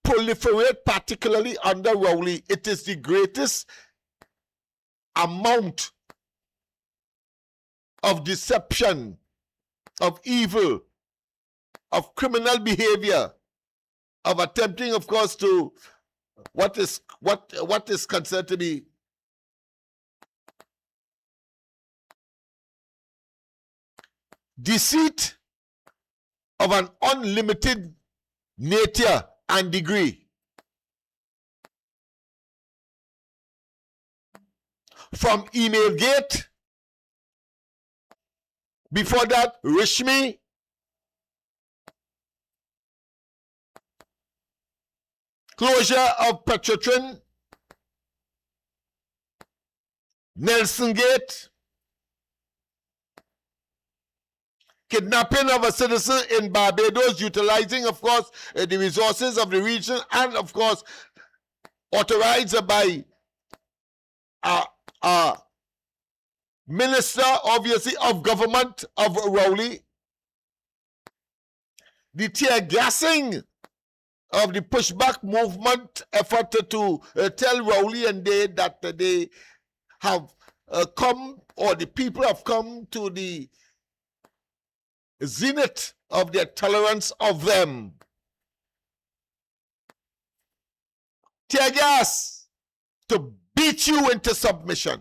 proliferate, particularly under Rowley. It is the greatest amount of deception, of evil, of criminal behavior, of attempting, of course, to what is considered to be deceit of an unlimited nature and degree. From Emailgate, before that, Rishmi, closure of Petrotrin, Nelson Gate, kidnapping of a citizen in Barbados, utilizing, of course, the resources of the region, and, of course, authorized by a minister, obviously, of government of Rowley. The tear gassing of the pushback movement effort to tell Rowley and they that they have come, or the people have come to the zenith of their tolerance of them. Tear gas to beat you into submission.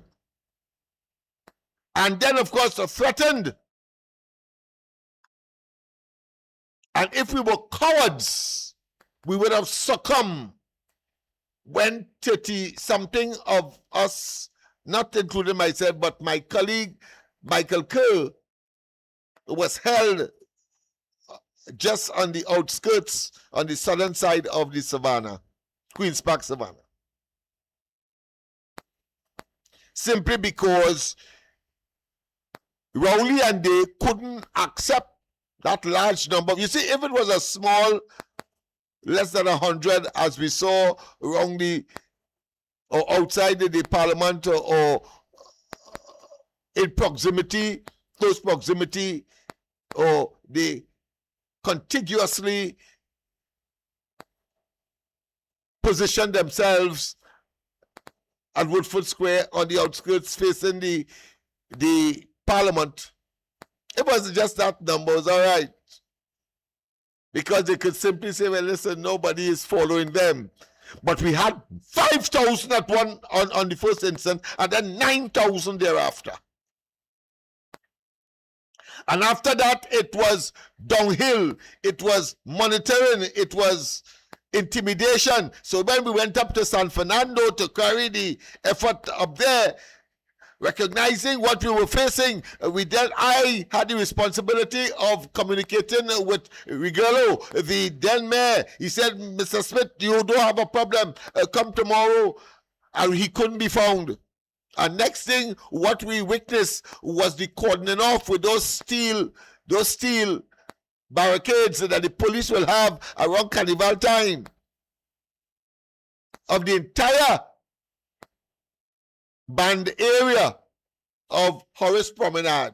And then, of course, threatened. And if we were cowards, we would have succumbed when 30-something of us, not including myself, but my colleague Michael Kerr, was held just on the outskirts, on the southern side of the savannah, Queen's Park Savannah. Simply because Rowley and they couldn't accept that large number. You see, if it was a small, less than 100, as we saw around the, or outside the parliament, or in proximity, close proximity, or they contiguously position themselves at Woodford Square on the outskirts facing the parliament. It wasn't just that number, it was all right. Because they could simply say, well, listen, nobody is following them. But we had 5,000 at one on the first instance, and then 9,000 thereafter. And after that, it was downhill. It was monitoring. It was intimidation. So when we went up to San Fernando to carry the effort up there, recognizing what we were facing, I had the responsibility of communicating with Rigolo, the then mayor. He said, Mr. Smith, you don't have a problem. Come tomorrow. And he couldn't be found. And next thing, what we witnessed was the cordoning off with those steel barricades that the police will have around Carnival time of the entire band area of Horace Promenade.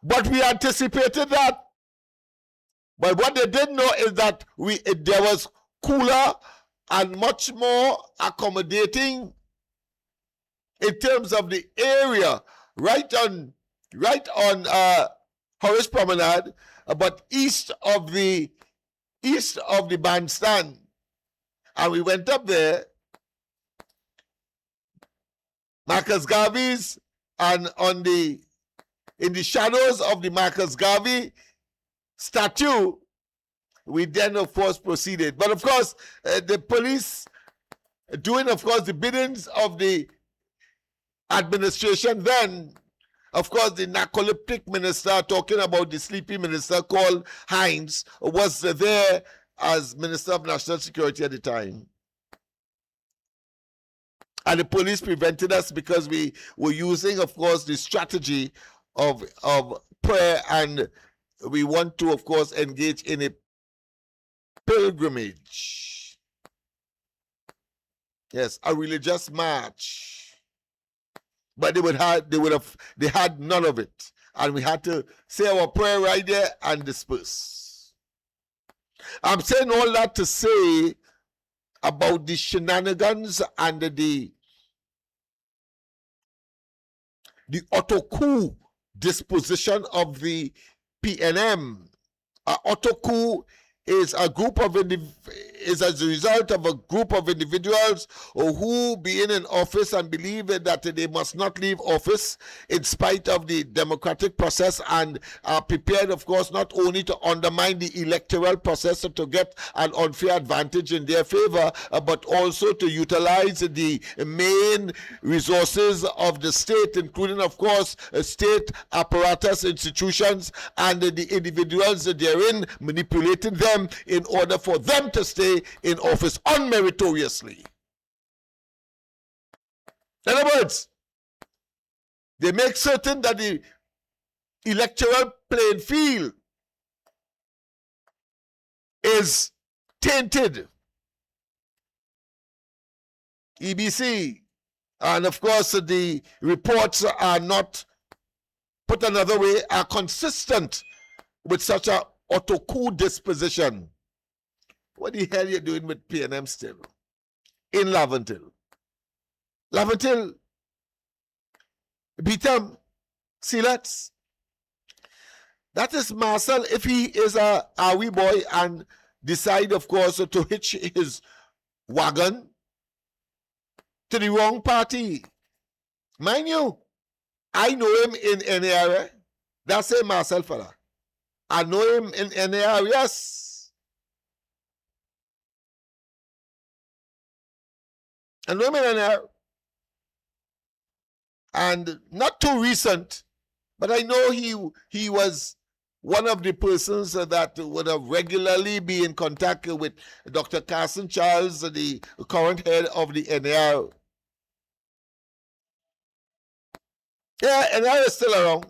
But we anticipated that. But what they didn't know is that there was cooler and much more accommodating in terms of the area right on Horace Promenade, but east of the bandstand. And we went up there, Marcus Garvey's, and on the in the shadows of the Marcus Garvey statue, we then, of course, proceeded. But, of course, the police doing, of course, the biddings of the administration then, of course, the narcoleptic minister, talking about the sleepy minister called Hines, was there as Minister of National Security at the time. And the police prevented us because we were using, of course, the strategy of prayer, and we want to, of course, engage in a pilgrimage. Yes, a religious march. But they had none of it. And we had to say our prayer right there and disperse. I'm saying all that to say about the shenanigans and the auto coup disposition of the PNM. Auto coup is a result of a group of individuals who, being in office and believe that they must not leave office in spite of the democratic process, and are prepared, of course, not only to undermine the electoral process to get an unfair advantage in their favor, but also to utilize the main resources of the state, including, of course, state apparatus, institutions, and the individuals therein, manipulating them in order for them to stay in office unmeritoriously. In other words, they make certain that the electoral playing field is tainted. EBC, and of course the reports are not, put another way, are consistent with such a auto coup disposition. What the hell are you doing with PNM still? In Laventille. Laventille beat them. Silets. That is Marcel, if he is a wee boy and decide, of course, to hitch his wagon to the wrong party. Mind you, I know him in any area. That's a Marcel fella. I know him in any areas. I know him in an area. And not too recent, but I know he was one of the persons that would have regularly be in contact with Dr. Carson Charles, the current head of the NAR. Yeah, NAR is still around.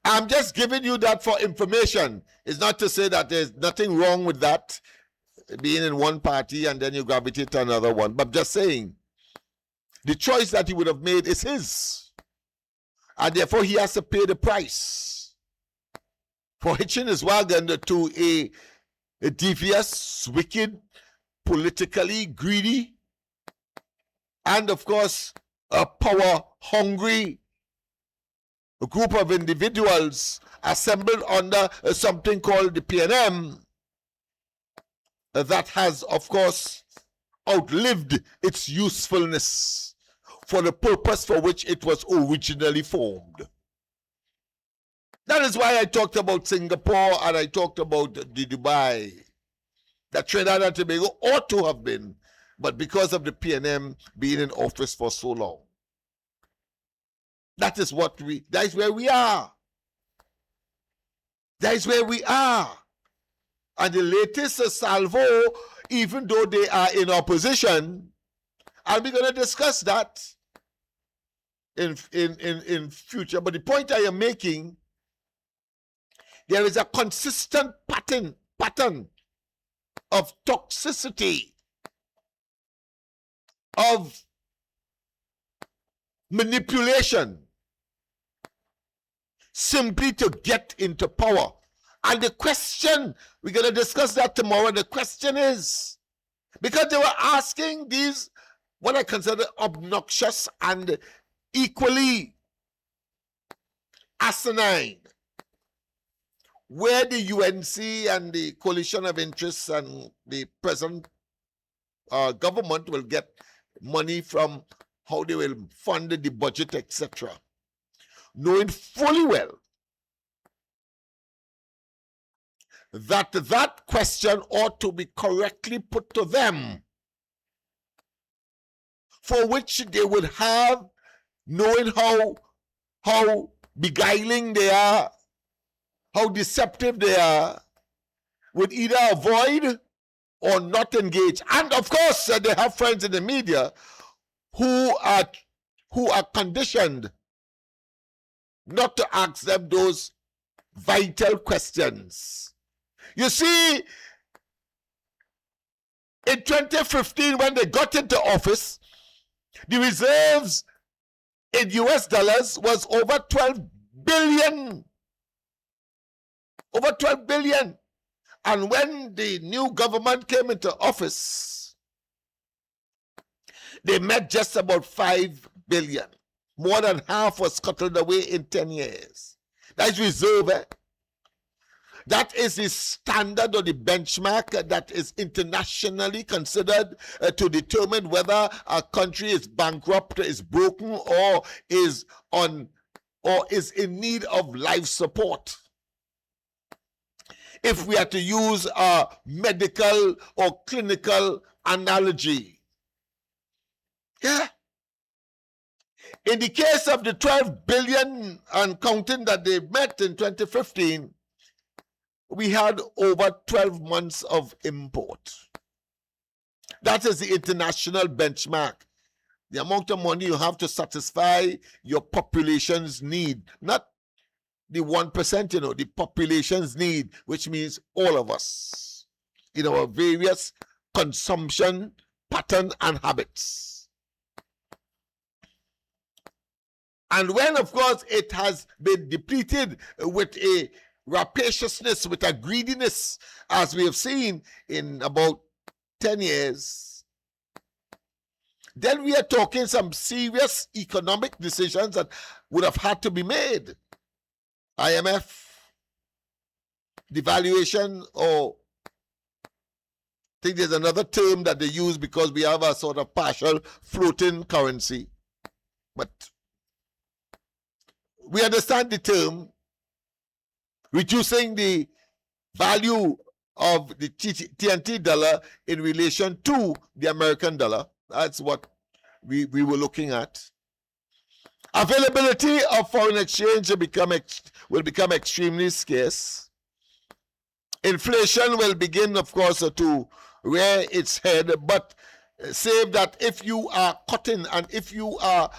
I'm just giving you that for information. It's not to say that there's nothing wrong with that, being in one party and then you gravitate to another one. But I'm just saying, the choice that he would have made is his. And therefore he has to pay the price for hitching his wagon to a devious, wicked, politically greedy, and of course, a power-hungry group of individuals assembled under something called the PNM that has, of course, outlived its usefulness for the purpose for which it was originally formed. That is why I talked about Singapore and I talked about the Dubai. That Trinidad and Tobago ought to have been, but because of the PNM being in office for so long. That is where we are. That is where we are. And the latest salvo, even though they are in opposition, and we're going to discuss that in future. But the point I am making, there is a consistent pattern of toxicity, of manipulation, simply to get into power. And the question, we're going to discuss that tomorrow, the question is, because they were asking these, what I consider obnoxious and equally asinine, where the UNC and the coalition of interests and the present government will get money from how they will fund the budget, etc., knowing fully well that that question ought to be correctly put to them, for which they would have, knowing how beguiling they are, how deceptive they are, would either avoid or not engage. And of course, they have friends in the media who are conditioned not to ask them those vital questions. You see, in 2015, when they got into office, the reserves in US dollars was over 12 billion. Over 12 billion. And when the new government came into office, they met just about 5 billion. More than half was scuttled away in 10 years. That's reserve. That is the standard or the benchmark that is internationally considered to determine whether a country is bankrupt, is broken, or is in need of life support. If we are to use a medical or clinical analogy. Yeah. In the case of the 12 billion and counting that they met in 2015, we had over 12 months of import. That is the international benchmark. The amount of money you have to satisfy your population's need. Not the 1%, the population's need, which means all of us in our various consumption patterns and habits. And when, of course, it has been depleted with a rapaciousness, with a greediness, as we have seen in about 10 years, then we are talking some serious economic decisions that would have had to be made. IMF, devaluation, or I think there's another term that they use because we have a sort of partial floating currency. But we understand the term, reducing the value of the TNT dollar in relation to the American dollar. That's what we were looking at. Availability of foreign exchange will become extremely scarce. Inflation will begin, of course, to rear its head, but save that if you are cutting and if you are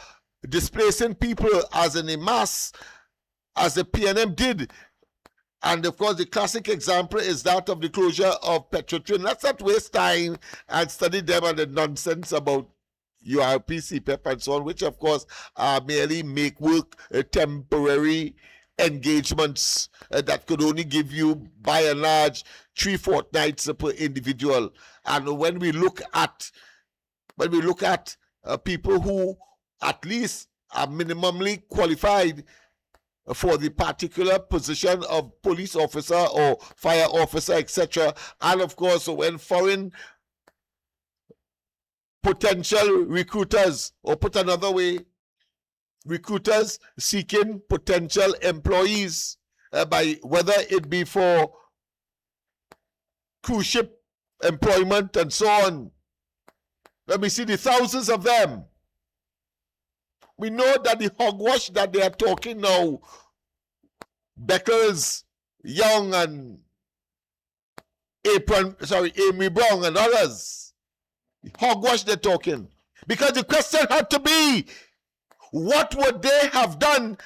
displacing people as in a mass, as the PNM did, and of course the classic example is that of the closure of Petrotrin. Let's not waste time and study them and the nonsense about URP, CPEP, and so on, which of course are merely make work temporary engagements that could only give you, by and large, 3 fortnights per individual. And when we look at people who at least are minimally qualified for the particular position of police officer or fire officer, etc., and of course when foreign potential recruiters, or put another way, recruiters seeking potential employees, by whether it be for cruise ship employment and so on. Let me see the thousands of them. We know that the hogwash that they are talking now, Beckers, Young, and Amy Brown and others, hogwash they're talking. Because the question had to be, what would they have done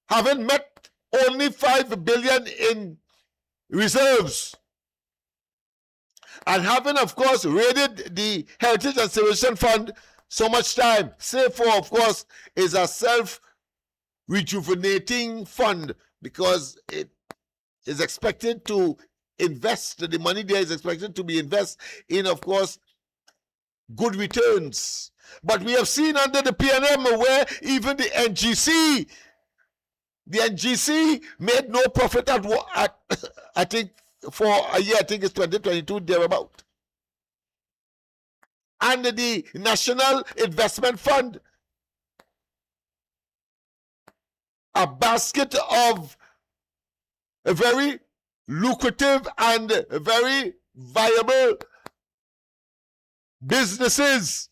having met only 5 billion in reserves? And having, of course, raided the Heritage and Civilization Fund so much time. Save for, of course, is a self-rejuvenating fund because it is expected to invest, the money there is expected to be invested in, of course, good returns. But we have seen under the PNM where even the NGC made no profit at I think for a year, I think it's 2022, thereabout. and the National Investment Fund. A basket of very lucrative and very viable businesses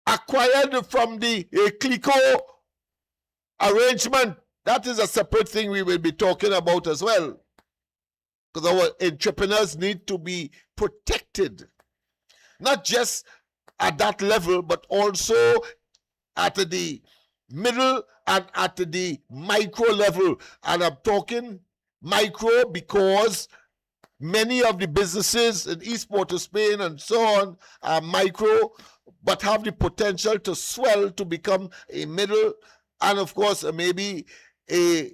acquired from the CLICO arrangement. That is a separate thing we will be talking about as well, because our entrepreneurs need to be protected, not just at that level, but also at the middle and at the micro level. And I'm talking micro because many of the businesses in East Port of Spain and so on are micro, but have the potential to swell to become a middle, and of course maybe a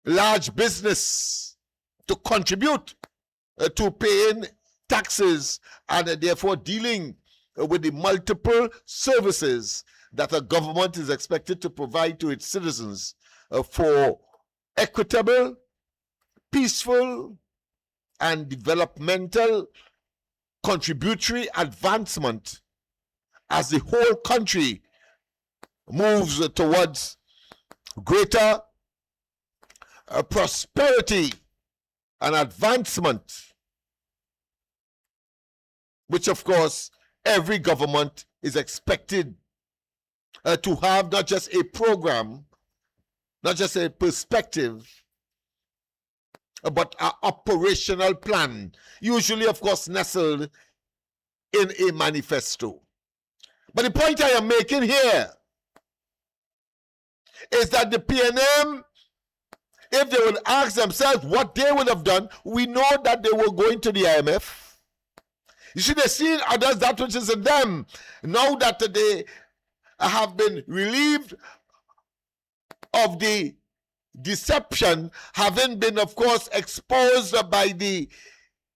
large business to contribute to paying taxes and therefore dealing with the multiple services that a government is expected to provide to its citizens for equitable, peaceful, and developmental contributory advancement as the whole country moves towards greater prosperity and advancement, which of course every government is expected to have, not just a program, not just a perspective, but an operational plan, usually of course nestled in a manifesto. But the point I am making here is that the PNM, if they would ask themselves what they would have done, we know that they were going to the IMF. You see, they see in others that which is in them. Now that they have been relieved of the deception, having been, of course, exposed by the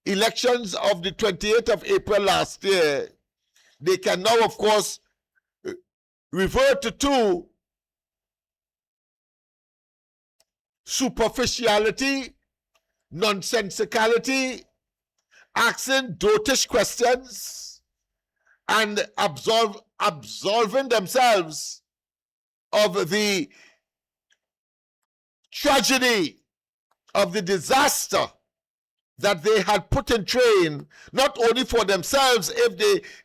elections of the 28th of April last year, they can now, of course, revert to superficiality, nonsensicality, asking dotish questions, and absolving themselves of the tragedy, of the disaster that they had put in train, not only for themselves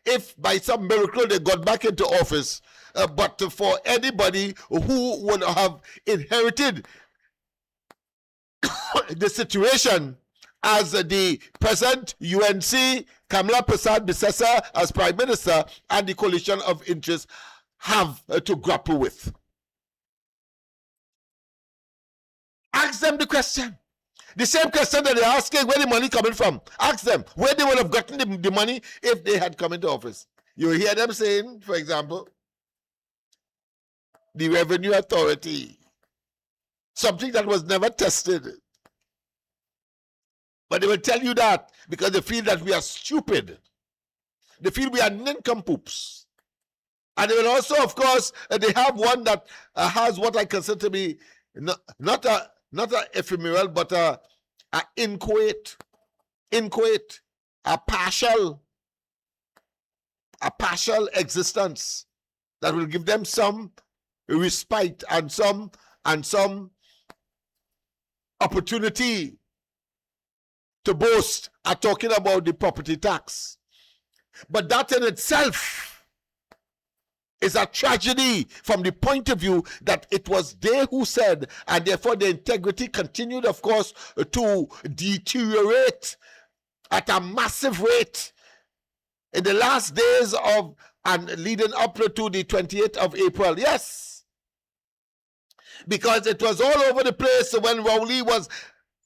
if by some miracle they got back into office, but for anybody who would have inherited the situation as the present UNC, Kamala Prasad Bissessa as Prime Minister, and the coalition of interests have to grapple with. Ask them the question. The same question that they're asking, where the money coming from. Ask them where they would have gotten the money if they had come into office. You hear them saying, for example, the Revenue Authority, something that was never tested. But they will tell you that because they feel that we are stupid. They feel we are nincompoops. And they will also, of course, they have one that has what I consider to be not a ephemeral, but a inchoate, a partial existence that will give them some respite and some opportunity to boast at talking about the property tax. But that in itself is a tragedy from the point of view that it was they who said, and therefore the integrity continued, of course, to deteriorate at a massive rate in the last days of and leading up to the 28th of April. Yes, because it was all over the place when Rowley was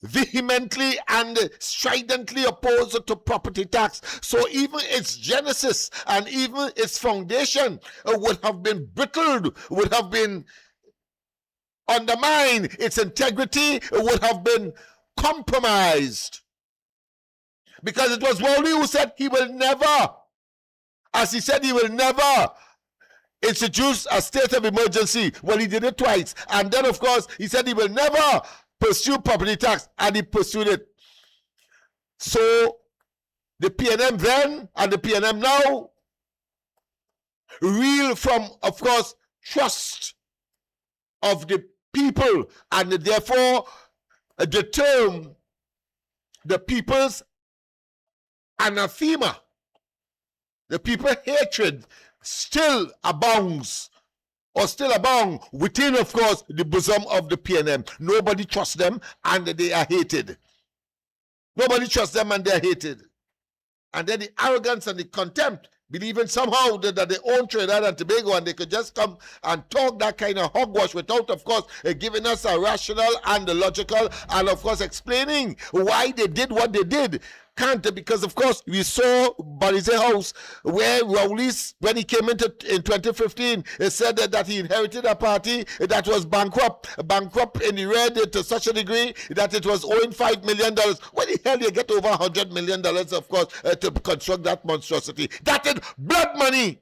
vehemently and stridently opposed to property tax. So even its genesis and even its foundation would have been brittled, would have been undermined, its integrity would have been compromised. Because it was Rowley who said he will never, as he said he will never introduce a state of emergency. Well, he did it twice. And then, of course, he said he will never pursue property tax, and he pursued it. So the PNM then and the PNM now reel from, of course, trust of the people, and therefore the term the people's anathema, the people hatred still abounds, or still abound within, of course, the bosom of the PNM. Nobody trusts them and they are hated. Nobody trusts them and they are hated. And then the arrogance and the contempt, believing somehow that they own Trinidad and Tobago and they could just come and talk that kind of hogwash without, of course, giving us a rational and a logical and, of course, explaining why they did what they did. Can't, because, of course, we saw Barize House where Rowley's, when he came into in 2015, he said that he inherited a party that was bankrupt in the red to such a degree that it was owing $5 million. Where the hell you get over $100 million, of course, to construct that monstrosity? That is blood money.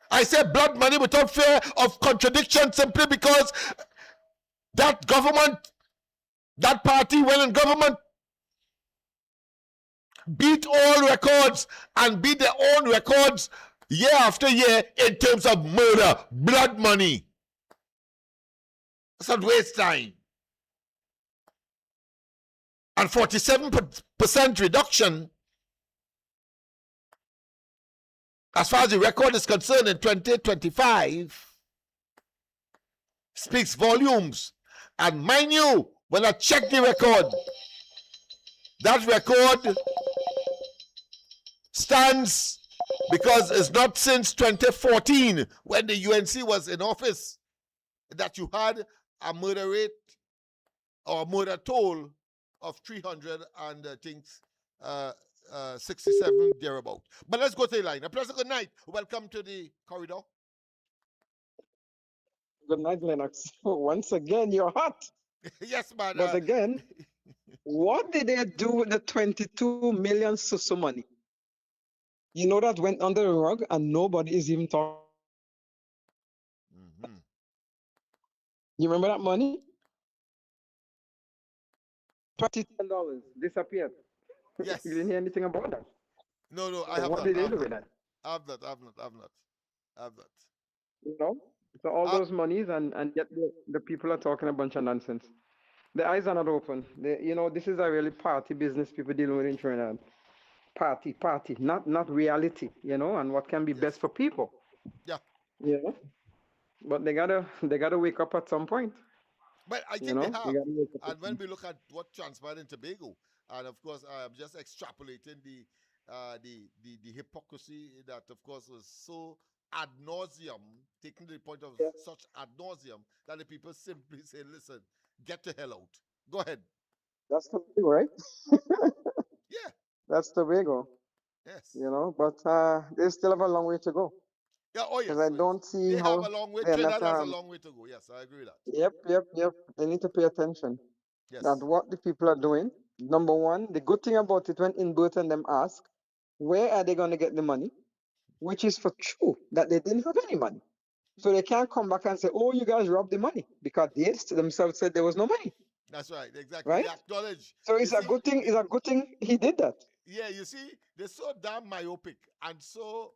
I say blood money without fear of contradiction, simply because that government, that party, when in government, beat all records and beat their own records year after year in terms of murder, blood money. It's not waste time. And 47% reduction as far as the record is concerned in 2025 speaks volumes. And mind you, when I check the record, that record stands because it's not since 2014 when the UNC was in office that you had a murder rate or murder toll of 300 and I think 67 thereabout. But let's go to the line. A pleasant good night. Welcome to the corridor. Good night, Lennox. Once again, you're hot. Yes, man. But again, what did they do with the 22 million Susu money? You know that went under the rug and nobody is even talking. Mm-hmm. You remember that money? $20 disappeared. Yes. You didn't hear anything about that. No, I So have what not. did I they have do not. with that? I have not. You know? So all those monies and yet the people are talking a bunch of nonsense. The eyes are not open. This is a really party business people dealing with in Trinidad. Party, not reality, and what can be Yes. best for people. Yeah. But they gotta wake up at some point. But I think they have. And when we look at what transpired in Tobago, and of course I'm just extrapolating the hypocrisy that of course was so ad nauseum, taken to the point of such ad nauseum that the people simply say, listen, get the hell out. Go ahead. That's Tobago, right? Yeah. That's Tobago. Yes. But they still have a long way to go. Yeah, oh yes. Because I don't see they how have a long way. they're Trinidad not, has a long way to go. Yes, I agree with that. Yep. They need to pay attention. Yes. That what the people are doing. Number one, the good thing about it when Inbert and them ask, where are they going to get the money? Which is for true that they didn't have any money. So they can't come back and say, oh, you guys robbed the money, because they themselves said there was no money. That's right, exactly. Right? They acknowledge. So it's a good thing. It's a good thing he did that. Yeah, you see, they're so damn myopic and so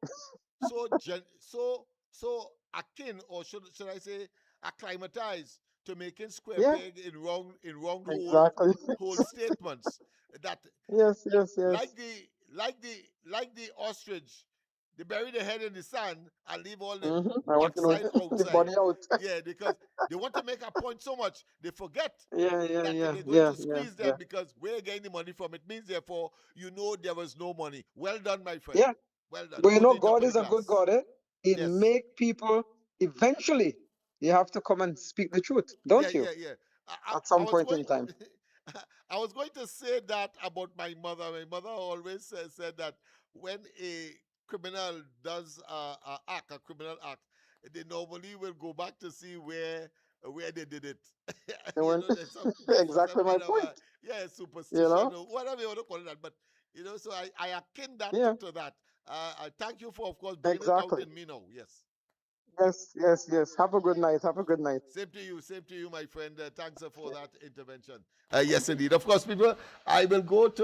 akin, or should I say acclimatized to making square peg in round whole statements that yes. like the ostrich, they bury their head in the sand and leave all the outside. The body out. Yeah, because they want to make a point so much they forget that they're going to squeeze them because we're getting the money from it. Means therefore there was no money. Well done, my friend. Yeah. Well done. But God is a good God, eh? It make people eventually you have to come and speak the truth, don't you? Yeah. At some point in time. I was going to say that about my mother. My mother always said that when a criminal does a criminal act, they normally will go back to see where they did it. Exactly my point. Superstition, or whatever you want to call it. But so I akin that to that. I thank you for, of course, bringing it out in me now. Yes. Yes. Have a good night. Have a good night. Same to you, my friend. Thanks for that intervention. Yes, indeed. Of course, people, I will go to,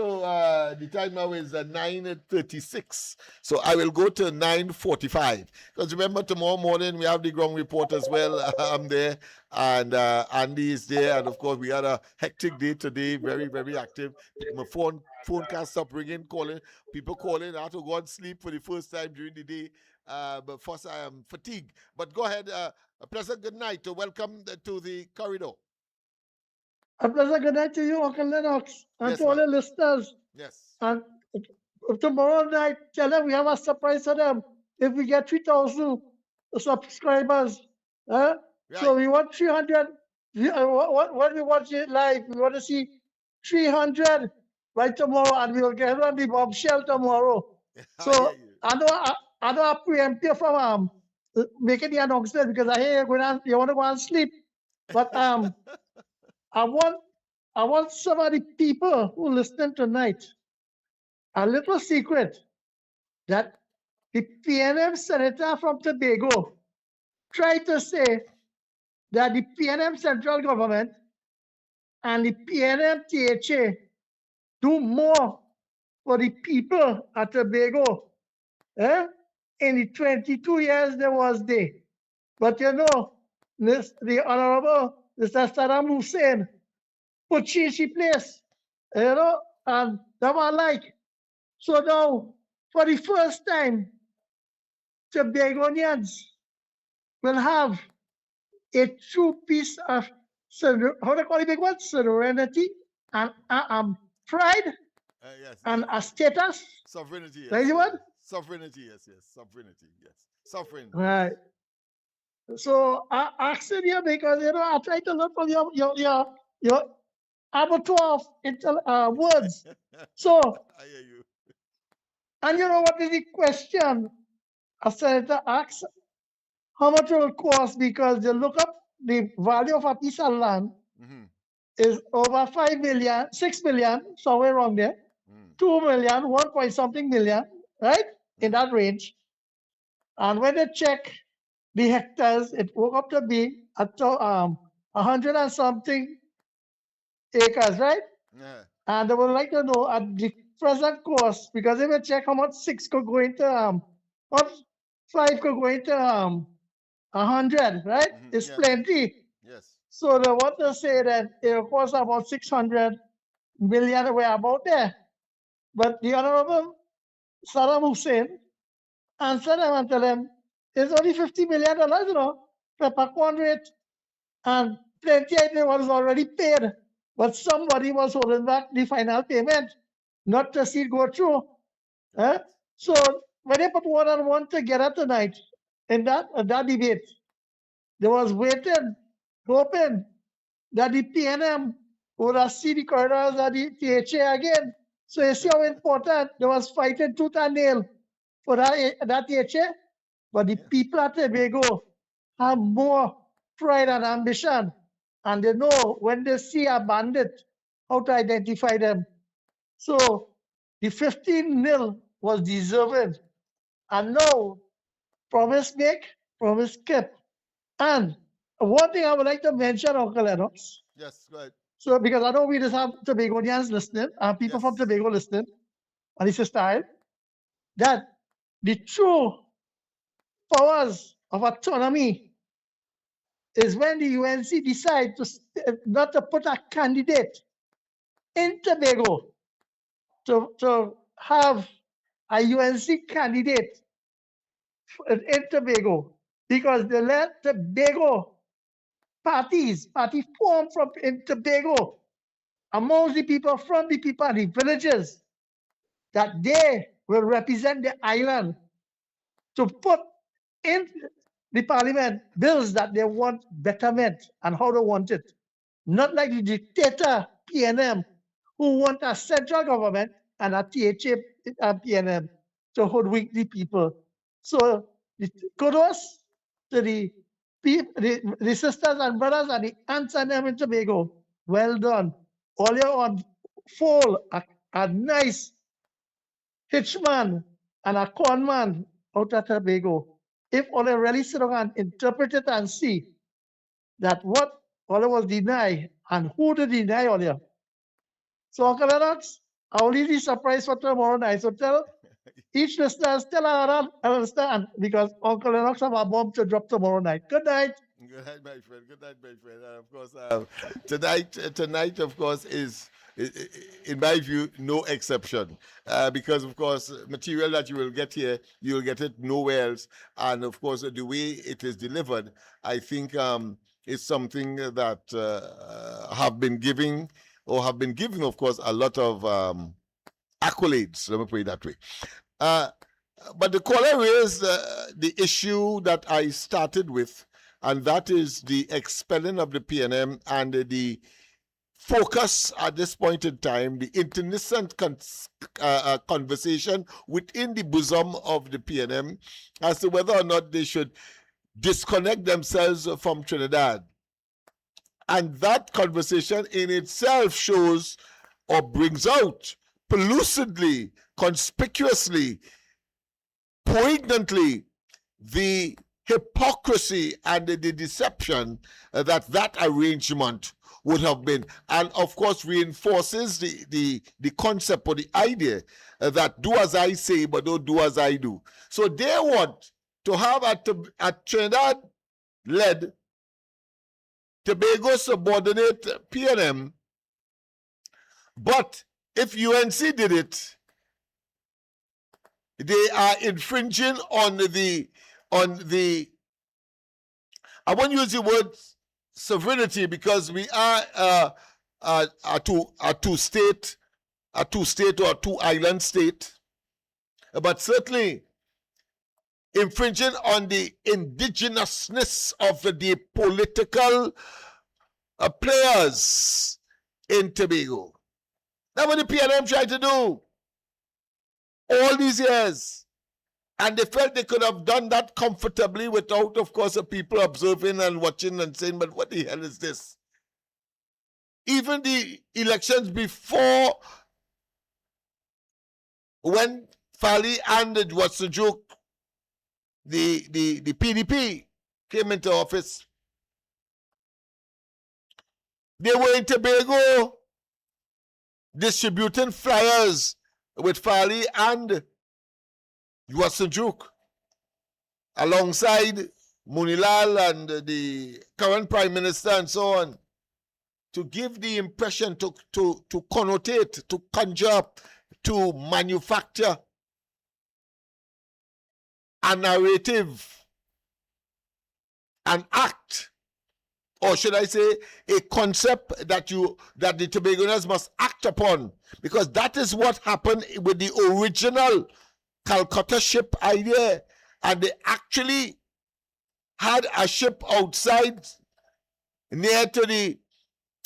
the time now is 9:36. So I will go to 9:45. Because remember, tomorrow morning we have the ground report as well. I'm there, and Andy is there. And of course, we had a hectic day today, very, very active. My phone can't stop ringing, calling. People calling. I had to go and sleep for the first time during the day. But first, I am fatigued. But go ahead. A pleasant good night. Welcome to the corridor. A pleasant good night to you, Uncle Lennox, and Yes, to all ma'am. the listeners. Yes. And tomorrow night, tell them we have a surprise for them. If we get 3,000 subscribers, Right. so we want 300. When we watch it live, we want to see 300 by tomorrow, and we'll get on the bombshell tomorrow. I So hear you. I know I preemptive from making the announcement because I hear you want to go and sleep, but I want some of the people who listen tonight a little secret that the PNM senator from Tobago tried to say that the PNM central government and the PNM THA do more for the people at Tobago in the 22 years there was there. But you know, the Honorable Mr. Saddam Hussein put she place, and that was like. So now, for the first time, Tobagonians will have a true piece of how do you call it big one? Serenity and pride Yes. and a status. Sovereignty. Yes. Right, what? Sovereignty. Yes. Sovereignty. Yes. Sovereign. Right. So I asked you because I try to look for your abattoir of words. So, I hear you. and you know what is the question a senator asks? How much it will cost? Because they look up the value of a piece of land is over 5 million, 6 million, somewhere around there, 2 million, 1 point something million, right? In that range. And when they check the hectares, it woke up to be at 100 and something acres, right? Yeah. And they would like to know at the present cost, because they will check how much 6 could go into what 5 could go into 100, right? It's Yeah. plenty. Yes. So they want to say that it will cost about 600 million, we're about there. But the Honorable Saddam Hussein answered them and tell them it's only $50 million, per Pakwan rate. And plenty of it was already paid. But somebody was holding back the final payment, not to see it go through. So when they put 1 and 1 together tonight in that debate, they was waiting, hoping that the PNM would see the corridors of the THA again. So you see how important they was fighting tooth and nail for that THA. But the people at Tobago have more pride and ambition. And they know when they see a bandit, how to identify them. So the 15-0 was deserved. And now, promise make, promise kept. And one thing I would like to mention, Uncle Lennox. Yes. Go ahead. So, because I know we just have Tobagonians listening, people from Tobago listening, and it's a style, that the true powers of autonomy is when the UNC decide to not to put a candidate in Tobago to have a UNC candidate in Tobago, because they let Tobago party form from in Tobago amongst the people from the people in the villages, that they will represent the island to put in the parliament bills that they want betterment and how they want it. Not like the dictator PNM who want a central government and a THA PNM to hoodwink the people. So kudos to the sisters and brothers and the aunts and them in Tobago. Well done. All you're on full, a nice hitchman and a conman out of Tobago. if Ole really sit down and interpret it and see that what Ole was denied and who to deny Ole. So Uncle Lennox, I'll leave the surprise for tomorrow night. So tell each listener, tell her I understand because Uncle Lennox have a bomb to drop tomorrow night. Good night. Good night, my friend. Good night, my friend. And of course, tonight, of course, is in my view, no exception. Because, of course, material that you will get here, you will get it nowhere else. And, of course, the way it is delivered, I think is something that have been given, of course, a lot of accolades. Let me put it that way. But the caller raised the issue that I started with, and that is the expelling of the PNM and the focus at this point in time, the internecine conversation within the bosom of the PNM as to whether or not they should disconnect themselves from Trinidad. And that conversation in itself shows or brings out pellucidly, conspicuously, poignantly the hypocrisy and the deception that arrangement would have been, and of course reinforces the concept or the idea that do as I say but don't do as I do. So they want to have a Trinidad-led Tobago subordinate PNM, but if UNC did it, they are infringing on the I won't use the word sovereignty because we are a two-state or a two-island state, but certainly infringing on the indigenousness of the political players in Tobago. That's what the PNM tried to do all these years. And they felt they could have done that comfortably without, of course, the people observing and watching and saying, but what the hell is this? Even the elections before, when Fali and what's the joke, the PDP came into office, they were in Tobago distributing flyers with Fali and Watson Duke, alongside Munilal and the current Prime Minister and so on, to give the impression, to connotate, to conjure up, to manufacture a narrative, an act, or should I say a concept that the Tobagoans must act upon, because that is what happened with the original Calcutta ship idea, and they actually had a ship outside near to the,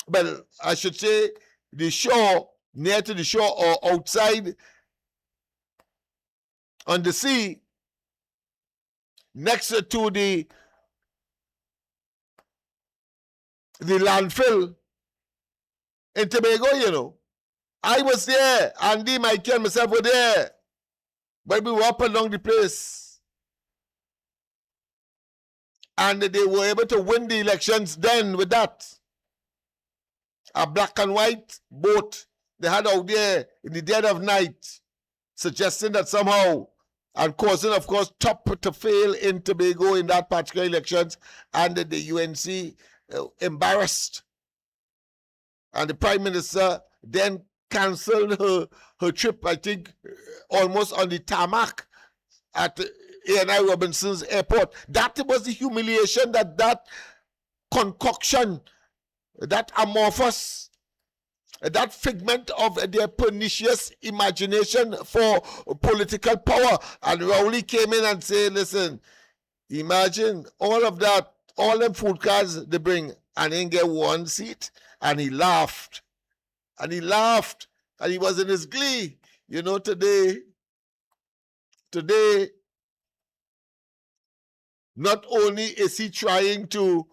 well, I should say the shore, near to the shore or outside on the sea, next to the landfill in Tobago, you know. I was there, Andy, Michael, and myself were there. But we were up along the place. And they were able to win the elections then with that. A black and white boat they had out there in the dead of night, suggesting that somehow, and causing, of course, top to fail in Tobago in that particular elections, and the UNC embarrassed. And the Prime Minister then cancelled her trip, I think, almost on the tarmac at A&I Robinson's airport. That was the humiliation that concoction, that amorphous, that figment of their pernicious imagination for political power. And Rowley came in and said, listen, imagine all of that, all them food cards they bring, and then get one seat. And he laughed. And he laughed. And he was in his glee. You know, today, not only is he trying to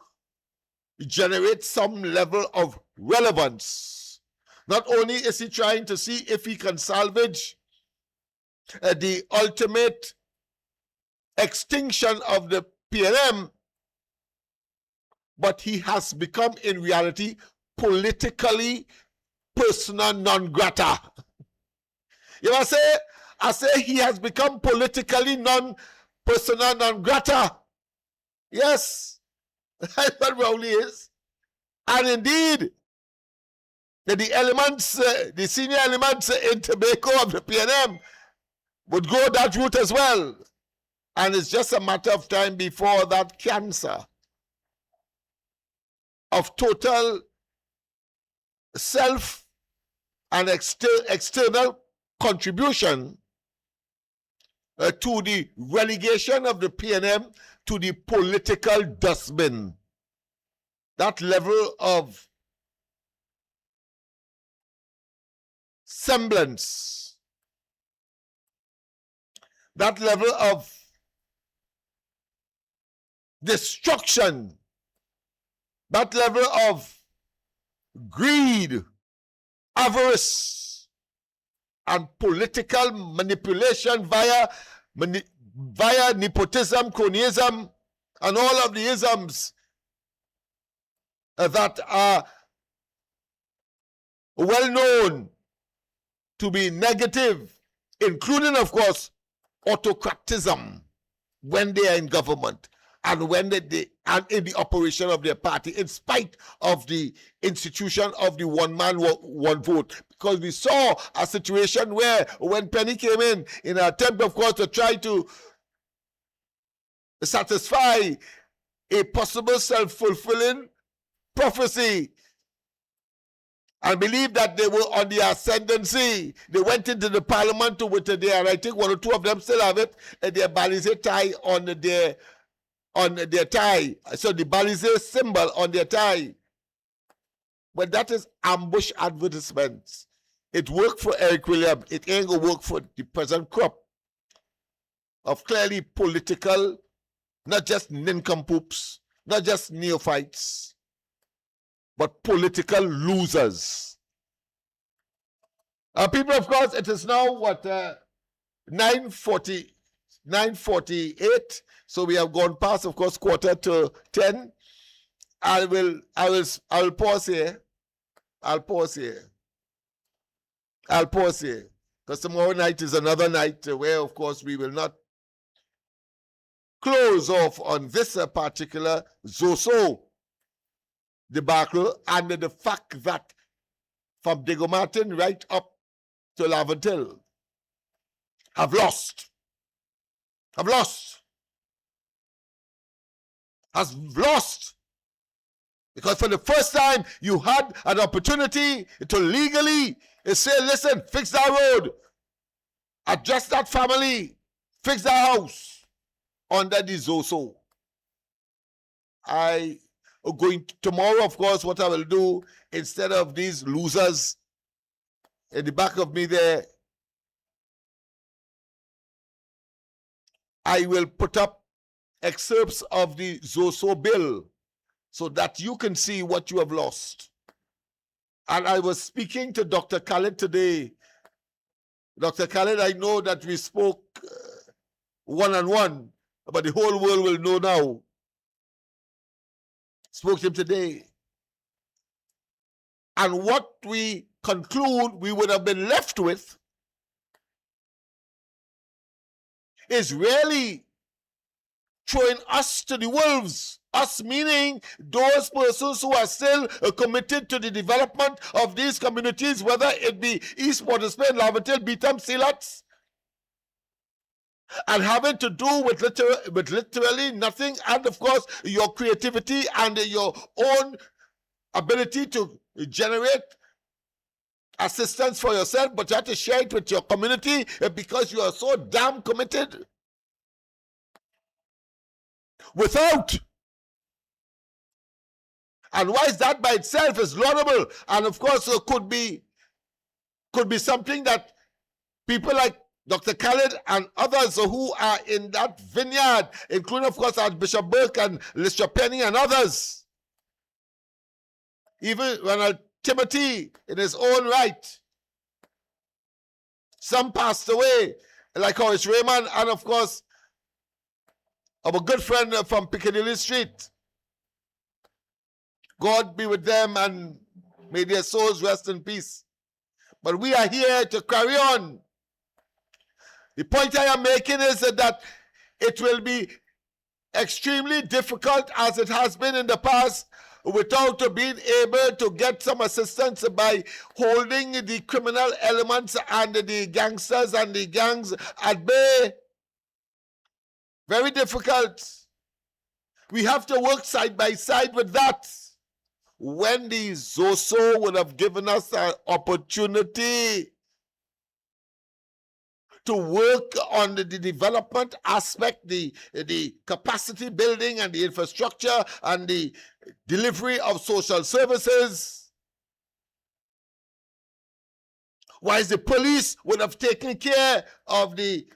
generate some level of relevance, not only is he trying to see if he can salvage the ultimate extinction of the PNM, but he has become in reality politically persona non grata. You know what I say he has become politically persona non grata. Yes, that's what Rowley is. And indeed, the elements, the senior elements in Tobago of the PNM would go that route as well. And it's just a matter of time before that cancer of total self and external contribution to the relegation of the PNM to the political dustbin. That level of semblance, that level of destruction, that level of greed, avarice, and political manipulation via nepotism, cronyism, and all of the isms that are well known to be negative, including, of course, autocratism when they are in government and when and in the operation of their party, in spite of the institution of the one man, one vote. Because we saw a situation where when Penny came in an attempt, of course, to try to satisfy a possible self-fulfilling prophecy and believe that they were on the ascendancy. They went into the parliament with their, I think one or two of them still have it, their Balize tie on their tie. So the Balize symbol on their tie. But that is ambush advertisements. It worked for Eric Williams. It ain't gonna work for the present crop of clearly political, not just nincompoops, not just neophytes, but political losers. People, of course, it is now what 9:48. So we have gone past, of course, 9:45. I will pause here. I'll pause here. Because tomorrow night is another night where, of course, we will not close off on this particular Zoso debacle and the fact that from Diego Martin right up to Laventille have lost. Because for the first time, you had an opportunity to legally say, listen, fix that road, address that family, fix that house under the Zoso. Tomorrow, of course, what I will do, instead of these losers in the back of me there, I will put up excerpts of the Zoso bill so that you can see what you have lost. And I was speaking to Dr. Khaled today. Dr. Khaled, I know that we spoke one-on-one, but the whole world will know now. Spoke to him today. And what we conclude we would have been left with is really throwing us to the wolves. Us meaning those persons who are still committed to the development of these communities, whether it be East Port of Spain, Laventille, Beetham, Silats, and having to do with literally nothing, and of course your creativity and your own ability to generate assistance for yourself, but you have to share it with your community because you are so damn committed. Without. And why is that by itself is laudable, and of course could be something that people like Dr. Khaled and others who are in that vineyard, including, of course, Archbishop Burke and Lister Penny and others. Even Ronald Timothy, in his own right. Some passed away, like Horace Raymond, and of course, our good friend from Piccadilly Street. God be with them and may their souls rest in peace. But we are here to carry on. The point I am making is that it will be extremely difficult, as it has been in the past, without being able to get some assistance by holding the criminal elements and the gangsters and the gangs at bay. Very difficult. We have to work side by side with that. When the ZOSO would have given us an opportunity to work on the development aspect, the capacity building and the infrastructure and the delivery of social services, whilst the police would have taken care of the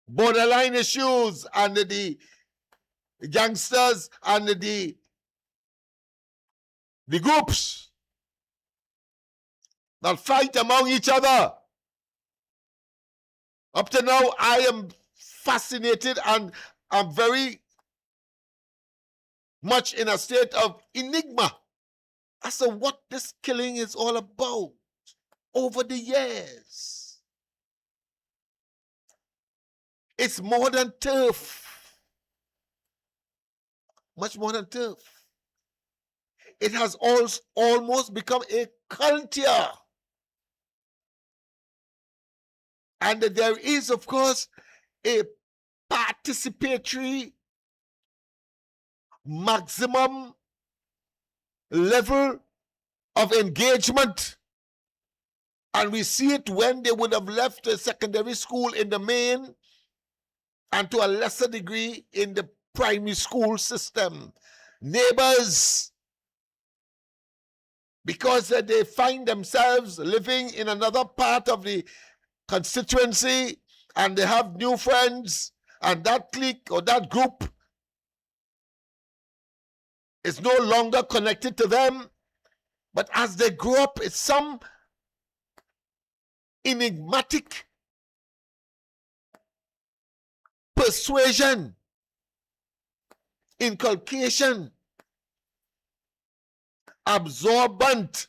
borderline issues and the gangsters and the groups that fight among each other. Up to now, I am fascinated and I'm very much in a state of enigma as to what this killing is all about over the years. It's more than turf. Much more than turf. It has almost become a culture. And there is, of course, a participatory maximum level of engagement. And we see it when they would have left a secondary school in the main and to a lesser degree in the primary school system. Neighbors, because they find themselves living in another part of the constituency and they have new friends, and that clique or that group is no longer connected to them. But as they grow up, it's some enigmatic persuasion, inculcation, absorbent.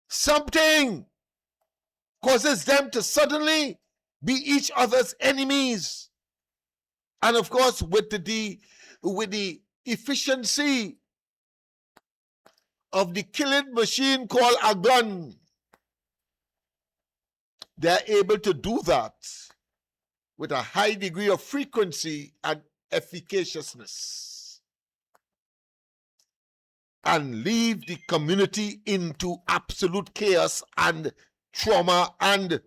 Something causes them to suddenly be each other's enemies. And of course, with the efficiency of the killing machine called a gun, they're able to do that with a high degree of frequency and efficaciousness and leave the community into absolute chaos and trauma and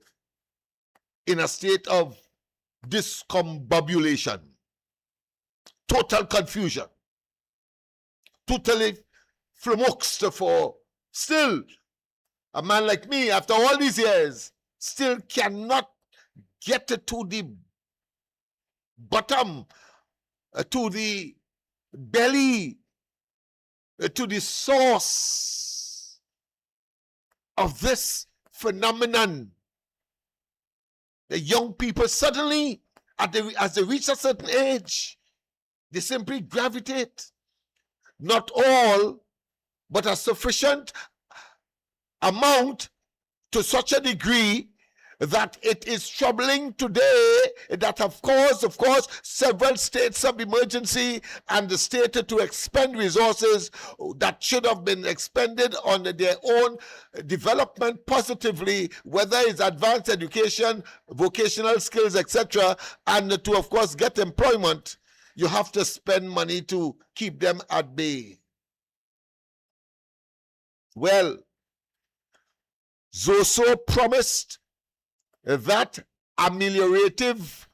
in a state of discombobulation, total confusion, totally flummoxed. For still, a man like me, after all these years, still cannot get to the bottom, to the belly, to the source of this phenomenon. The young people suddenly, as they reach a certain age, they simply gravitate. Not all, but a sufficient amount to such a degree that it is troubling today, that of course, several states of emergency and the state to expend resources that should have been expended on their own development positively, whether it's advanced education, vocational skills, etc., and to, of course, get employment. You have to spend money to keep them at bay. Well, ZOSO promised that ameliorative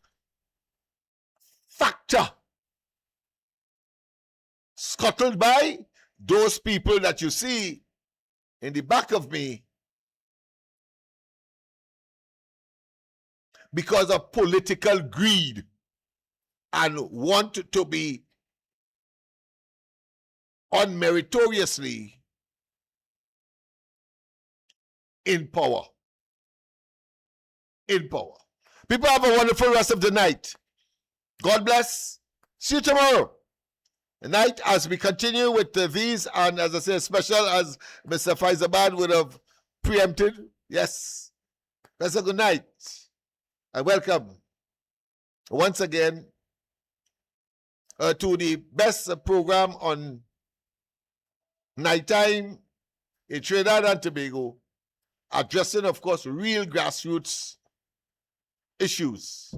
factor, scuttled by those people that you see in the back of me because of political greed and want to be unmeritoriously in power. In power. People have a wonderful rest of the night. God bless. See you tomorrow night as we continue with these, and as I say, special as Mr. Faizabad would have preempted. Yes. That's a good night. And welcome once again to the best program on nighttime in Trinidad and Tobago, addressing, of course, real grassroots issues.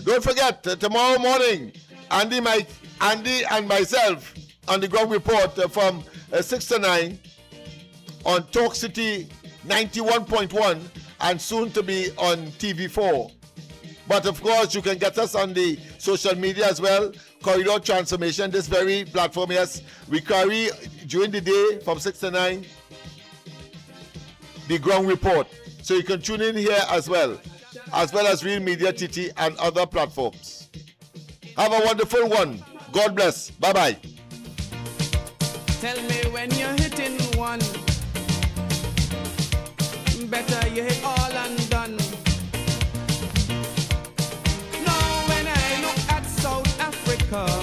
Don't forget, tomorrow morning, Andy and myself on the ground report from 6 to 9 on Talk City 91.1 and soon to be on TV4. But of course, you can get us on the social media as well. Corridor Transformation, this very platform, yes. We carry during the day from 6 to 9 the ground report. So you can tune in here as well as Real Media TT and other platforms. Have a wonderful one. God bless. Bye-bye. Tell me when you're hitting one, better you hit all and done. Now when I look at South Africa,